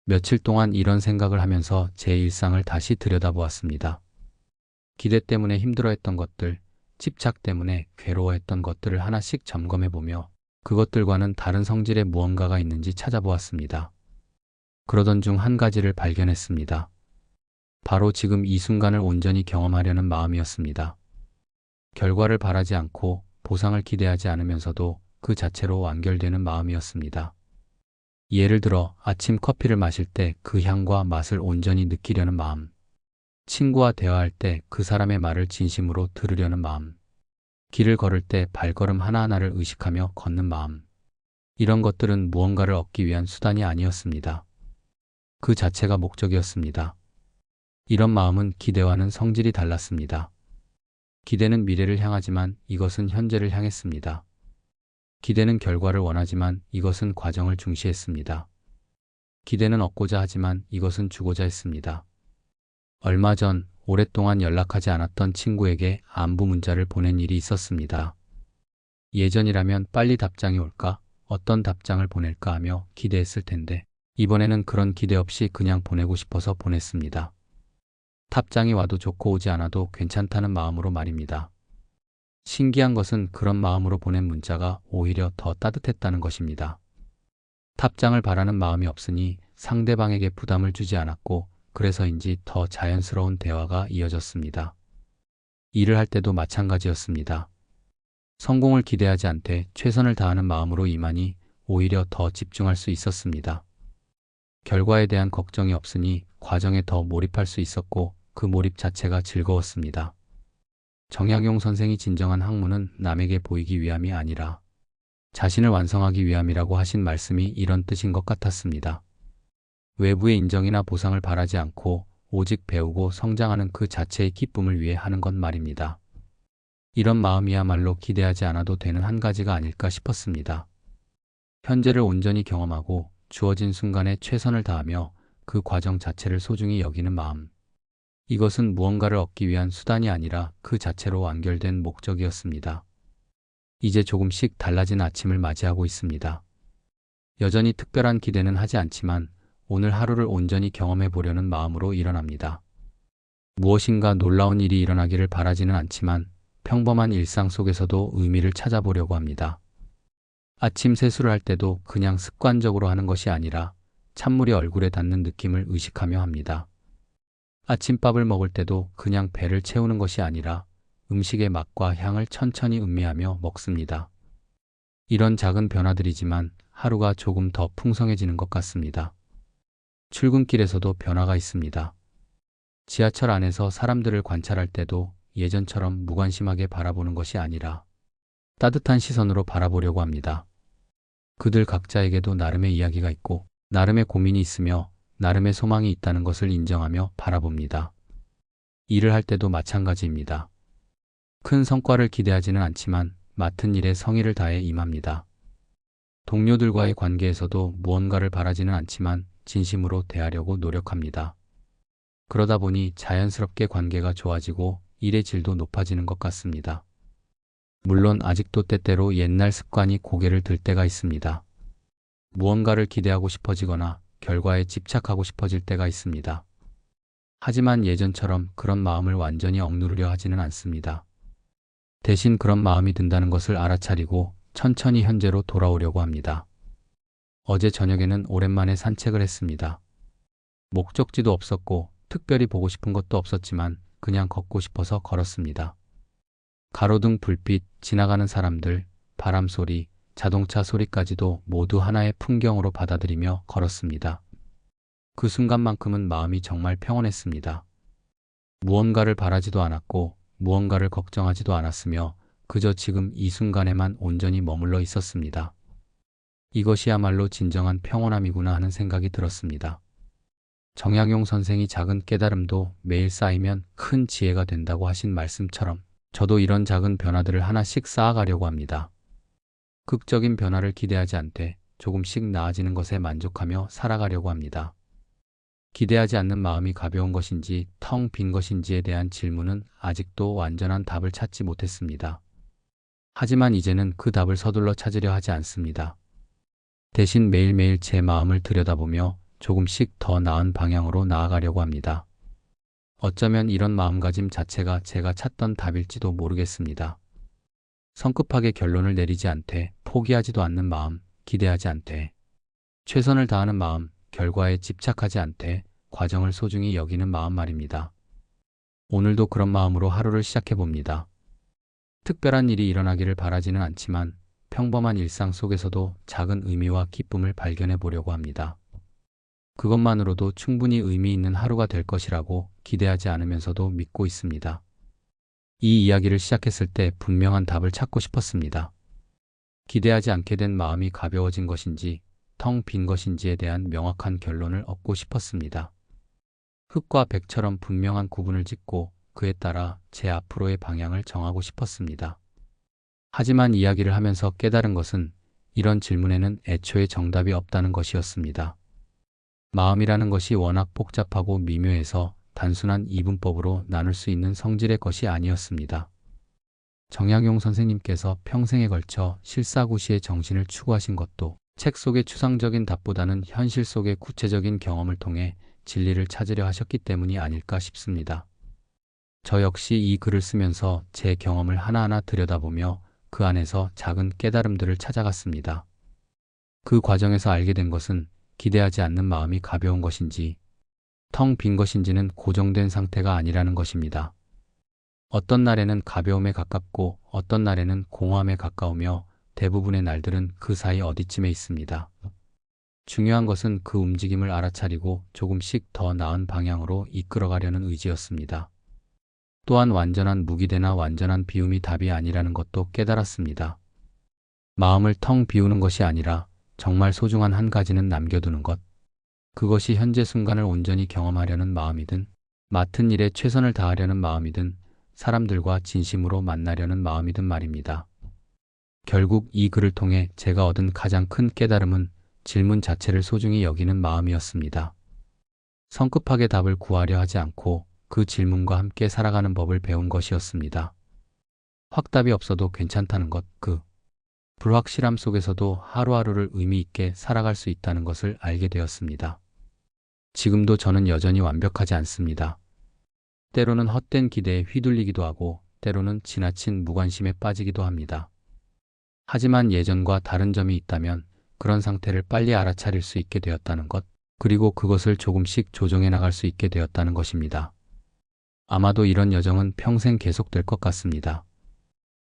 [SPEAKER 1] 며칠 동안 이런 생각을 하면서 제 일상을 다시 들여다보았습니다. 기대 때문에 힘들어했던 것들, 집착 때문에 괴로워했던 것들을 하나씩 점검해보며 그것들과는 다른 성질의 무언가가 있는지 찾아보았습니다. 그러던 중 한 가지를 발견했습니다. 바로 지금 이 순간을 온전히 경험하려는 마음이었습니다. 결과를 바라지 않고 보상을 기대하지 않으면서도 그 자체로 완결되는 마음이었습니다. 예를 들어 아침 커피를 마실 때 그 향과 맛을 온전히 느끼려는 마음, 친구와 대화할 때 그 사람의 말을 진심으로 들으려는 마음, 길을 걸을 때 발걸음 하나하나를 의식하며 걷는 마음. 이런 것들은 무언가를 얻기 위한 수단이 아니었습니다. 그 자체가 목적이었습니다. 이런 마음은 기대와는 성질이 달랐습니다. 기대는 미래를 향하지만 이것은 현재를 향했습니다. 기대는 결과를 원하지만 이것은 과정을 중시했습니다. 기대는 얻고자 하지만 이것은 주고자 했습니다. 얼마 전 오랫동안 연락하지 않았던 친구에게 안부 문자를 보낸 일이 있었습니다. 예전이라면 빨리 답장이 올까, 어떤 답장을 보낼까 하며 기대했을 텐데 이번에는 그런 기대 없이 그냥 보내고 싶어서 보냈습니다. 답장이 와도 좋고 오지 않아도 괜찮다는 마음으로 말입니다. 신기한 것은 그런 마음으로 보낸 문자가 오히려 더 따뜻했다는 것입니다. 답장을 바라는 마음이 없으니 상대방에게 부담을 주지 않았고 그래서인지 더 자연스러운 대화가 이어졌습니다. 일을 할 때도 마찬가지였습니다. 성공을 기대하지 않되 최선을 다하는 마음으로 임하니 오히려 더 집중할 수 있었습니다. 결과에 대한 걱정이 없으니 과정에 더 몰입할 수 있었고 그 몰입 자체가 즐거웠습니다. 정약용 선생이 진정한 학문은 남에게 보이기 위함이 아니라 자신을 완성하기 위함이라고 하신 말씀이 이런 뜻인 것 같았습니다. 외부의 인정이나 보상을 바라지 않고 오직 배우고 성장하는 그 자체의 기쁨을 위해 하는 것 말입니다. 이런 마음이야말로 기대하지 않아도 되는 한 가지가 아닐까 싶었습니다. 현재를 온전히 경험하고 주어진 순간에 최선을 다하며 그 과정 자체를 소중히 여기는 마음. 이것은 무언가를 얻기 위한 수단이 아니라 그 자체로 완결된 목적이었습니다. 이제 조금씩 달라진 아침을 맞이하고 있습니다. 여전히 특별한 기대는 하지 않지만 오늘 하루를 온전히 경험해 보려는 마음으로 일어납니다. 무엇인가 놀라운 일이 일어나기를 바라지는 않지만 평범한 일상 속에서도 의미를 찾아보려고 합니다. 아침 세수를 할 때도 그냥 습관적으로 하는 것이 아니라 찬물이 얼굴에 닿는 느낌을 의식하며 합니다. 아침밥을 먹을 때도 그냥 배를 채우는 것이 아니라 음식의 맛과 향을 천천히 음미하며 먹습니다. 이런 작은 변화들이지만 하루가 조금 더 풍성해지는 것 같습니다. 출근길에서도 변화가 있습니다. 지하철 안에서 사람들을 관찰할 때도 예전처럼 무관심하게 바라보는 것이 아니라 따뜻한 시선으로 바라보려고 합니다. 그들 각자에게도 나름의 이야기가 있고 나름의 고민이 있으며 나름의 소망이 있다는 것을 인정하며 바라봅니다. 일을 할 때도 마찬가지입니다. 큰 성과를 기대하지는 않지만 맡은 일에 성의를 다해 임합니다. 동료들과의 관계에서도 무언가를 바라지는 않지만 진심으로 대하려고 노력합니다. 그러다 보니 자연스럽게 관계가 좋아지고 일의 질도 높아지는 것 같습니다. 물론 아직도 때때로 옛날 습관이 고개를 들 때가 있습니다. 무언가를 기대하고 싶어지거나 결과에 집착하고 싶어질 때가 있습니다. 하지만 예전처럼 그런 마음을 완전히 억누르려 하지는 않습니다. 대신 그런 마음이 든다는 것을 알아차리고 천천히 현재로 돌아오려고 합니다. 어제 저녁에는 오랜만에 산책을 했습니다. 목적지도 없었고 특별히 보고 싶은 것도 없었지만 그냥 걷고 싶어서 걸었습니다. 가로등 불빛, 지나가는 사람들, 바람 소리, 자동차 소리까지도 모두 하나의 풍경으로 받아들이며 걸었습니다. 그 순간만큼은 마음이 정말 평온했습니다. 무언가를 바라지도 않았고 무언가를 걱정하지도 않았으며 그저 지금 이 순간에만 온전히 머물러 있었습니다. 이것이야말로 진정한 평온함이구나 하는 생각이 들었습니다. 정약용 선생이 작은 깨달음도 매일 쌓이면 큰 지혜가 된다고 하신 말씀처럼 저도 이런 작은 변화들을 하나씩 쌓아가려고 합니다. 극적인 변화를 기대하지 않되 조금씩 나아지는 것에 만족하며 살아가려고 합니다. 기대하지 않는 마음이 가벼운 것인지 텅 빈 것인지에 대한 질문은 아직도 완전한 답을 찾지 못했습니다. 하지만 이제는 그 답을 서둘러 찾으려 하지 않습니다. 대신 매일매일 제 마음을 들여다보며 조금씩 더 나은 방향으로 나아가려고 합니다. 어쩌면 이런 마음가짐 자체가 제가 찾던 답일지도 모르겠습니다. 성급하게 결론을 내리지 않되 포기하지도 않는 마음, 기대하지 않되 최선을 다하는 마음, 결과에 집착하지 않되 과정을 소중히 여기는 마음 말입니다. 오늘도 그런 마음으로 하루를 시작해봅니다. 특별한 일이 일어나기를 바라지는 않지만 평범한 일상 속에서도 작은 의미와 기쁨을 발견해 보려고 합니다. 그것만으로도 충분히 의미 있는 하루가 될 것이라고 기대하지 않으면서도 믿고 있습니다. 이 이야기를 시작했을 때 분명한 답을 찾고 싶었습니다. 기대하지 않게 된 마음이 가벼워진 것인지 텅 빈 것인지에 대한 명확한 결론을 얻고 싶었습니다. 흙과 백처럼 분명한 구분을 짓고 그에 따라 제 앞으로의 방향을 정하고 싶었습니다. 하지만 이야기를 하면서 깨달은 것은 이런 질문에는 애초에 정답이 없다는 것이었습니다. 마음이라는 것이 워낙 복잡하고 미묘해서 단순한 이분법으로 나눌 수 있는 성질의 것이 아니었습니다. 정약용 선생님께서 평생에 걸쳐 실사구시의 정신을 추구하신 것도 책 속의 추상적인 답보다는 현실 속의 구체적인 경험을 통해 진리를 찾으려 하셨기 때문이 아닐까 싶습니다. 저 역시 이 글을 쓰면서 제 경험을 하나하나 들여다보며 그 안에서 작은 깨달음들을 찾아갔습니다. 그 과정에서 알게 된 것은 기대하지 않는 마음이 가벼운 것인지 텅 빈 것인지는 고정된 상태가 아니라는 것입니다. 어떤 날에는 가벼움에 가깝고 어떤 날에는 공허함에 가까우며 대부분의 날들은 그 사이 어디쯤에 있습니다. 중요한 것은 그 움직임을 알아차리고 조금씩 더 나은 방향으로 이끌어가려는 의지였습니다. 또한 완전한 무기대나 완전한 비움이 답이 아니라는 것도 깨달았습니다. 마음을 텅 비우는 것이 아니라 정말 소중한 한 가지는 남겨두는 것. 그것이 현재 순간을 온전히 경험하려는 마음이든 맡은 일에 최선을 다하려는 마음이든 사람들과 진심으로 만나려는 마음이든 말입니다. 결국 이 글을 통해 제가 얻은 가장 큰 깨달음은 질문 자체를 소중히 여기는 마음이었습니다. 성급하게 답을 구하려 하지 않고 그 질문과 함께 살아가는 법을 배운 것이었습니다. 확답이 없어도 괜찮다는 것, 그 불확실함 속에서도 하루하루를 의미 있게 살아갈 수 있다는 것을 알게 되었습니다. 지금도 저는 여전히 완벽하지 않습니다. 때로는 헛된 기대에 휘둘리기도 하고 때로는 지나친 무관심에 빠지기도 합니다. 하지만 예전과 다른 점이 있다면 그런 상태를 빨리 알아차릴 수 있게 되었다는 것, 그리고 그것을 조금씩 조정해 나갈 수 있게 되었다는 것입니다. 아마도 이런 여정은 평생 계속될 것 같습니다.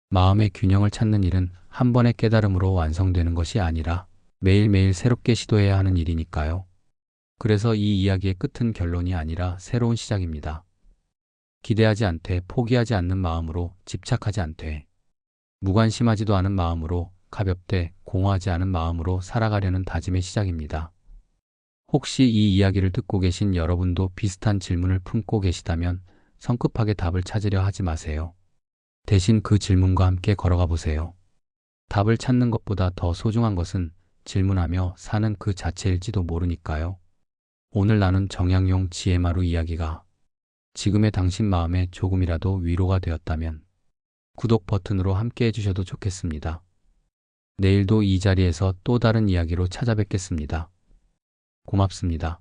[SPEAKER 1] 마음의 균형을 찾는 일은 한 번의 깨달음으로 완성되는 것이 아니라 매일매일 새롭게 시도해야 하는 일이니까요. 그래서 이 이야기의 끝은 결론이 아니라 새로운 시작입니다. 기대하지 않되 포기하지 않는 마음으로 집착하지 않되 무관심하지도 않은 마음으로 가볍되 공허하지 않은 마음으로 살아가려는 다짐의 시작입니다. 혹시 이 이야기를 듣고 계신 여러분도 비슷한 질문을 품고 계시다면 성급하게 답을 찾으려 하지 마세요. 대신 그 질문과 함께 걸어가 보세요. 답을 찾는 것보다 더 소중한 것은 질문하며 사는 그 자체일지도 모르니까요. 오늘 나눈 정약용 지혜마루 이야기가 지금의 당신 마음에 조금이라도 위로가 되었다면 구독 버튼으로 함께 해주셔도 좋겠습니다. 내일도 이 자리에서 또 다른 이야기로 찾아뵙겠습니다. 고맙습니다.